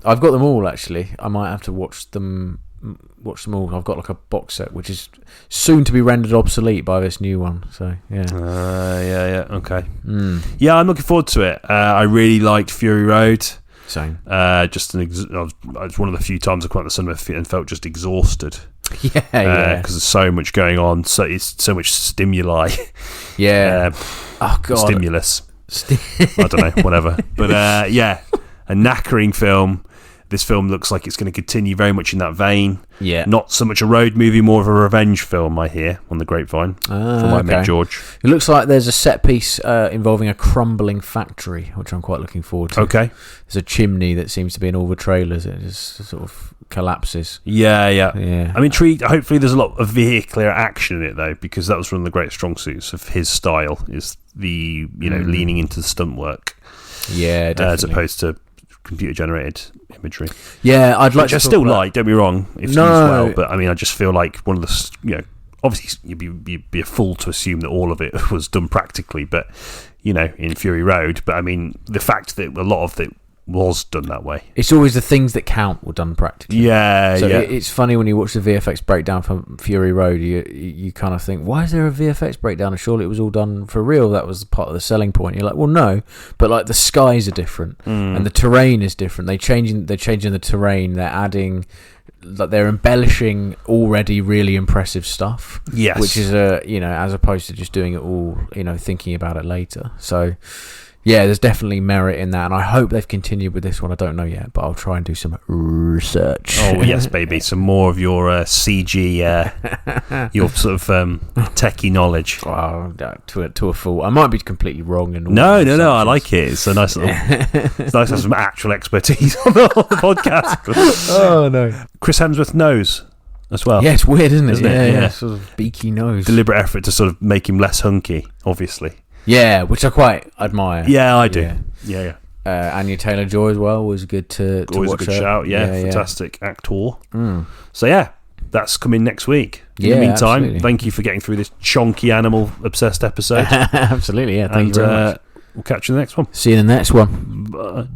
I've got them all, actually. I might have to watch them all. I've got like a box set which is soon to be rendered obsolete by this new one, so yeah. Okay. Yeah, I'm looking forward to it. I really liked Fury Road. Same. It's one of the few times I went to the cinema and felt just exhausted. Yeah. Because there's so much going on, so it's so much stimuli. Yeah. Oh god. Stimulus. I don't know, whatever. But a knackering film. This film looks like it's going to continue very much in that vein. Yeah. Not so much a road movie, more of a revenge film, I hear, on the grapevine, from my mate George. It looks like there's a set piece involving a crumbling factory, which I'm quite looking forward to. Okay. There's a chimney that seems to be in all the trailers. It just sort of collapses. Yeah. I'm intrigued. Hopefully there's a lot of vehicular action in it, though, because that was one of the great strong suits of his style, is the, leaning into the stunt work. Yeah, definitely. As opposed to computer-generated imagery. Yeah, I'd like Which to I still like, don't be wrong, if used well, but I just feel like one of the, obviously you'd be a fool to assume that all of it was done practically, but, in Fury Road, but the fact that a lot of it was done that way. It's always the things that count were done practically. Yeah. It's funny when you watch the VFX breakdown from Fury Road, you kind of think, why is there a VFX breakdown? And surely it was all done for real. That was part of the selling point. You're like, well, no, but like the skies are different and the terrain is different. They're changing the terrain. They're adding, like, they're embellishing already really impressive stuff. Yes, which is as opposed to just doing it all, thinking about it later. So. Yeah, there's definitely merit in that, and I hope they've continued with this one. I don't know yet, but I'll try and do some research. Oh, yes, baby. Some more of your CG, your sort of techie knowledge. Oh, to a fault. I might be completely wrong. No, I like it. It's a nice little... It's nice to have some actual expertise on the podcast. Oh, no. Chris Hemsworth knows as well. Yeah, it's weird, isn't it? Yeah. Sort of beaky nose. Deliberate effort to sort of make him less hunky, obviously. Yeah, which I quite admire. Yeah, I do. Yeah. Anya Taylor-Joy as well was good to always watch. A good her. shout. Yeah, fantastic actor. Mm. So yeah, that's coming next week. In the meantime, absolutely. Thank you for getting through this chonky animal obsessed episode. Absolutely, yeah. Thank you very much. We'll catch you in the next one. See you in the next one. Bye.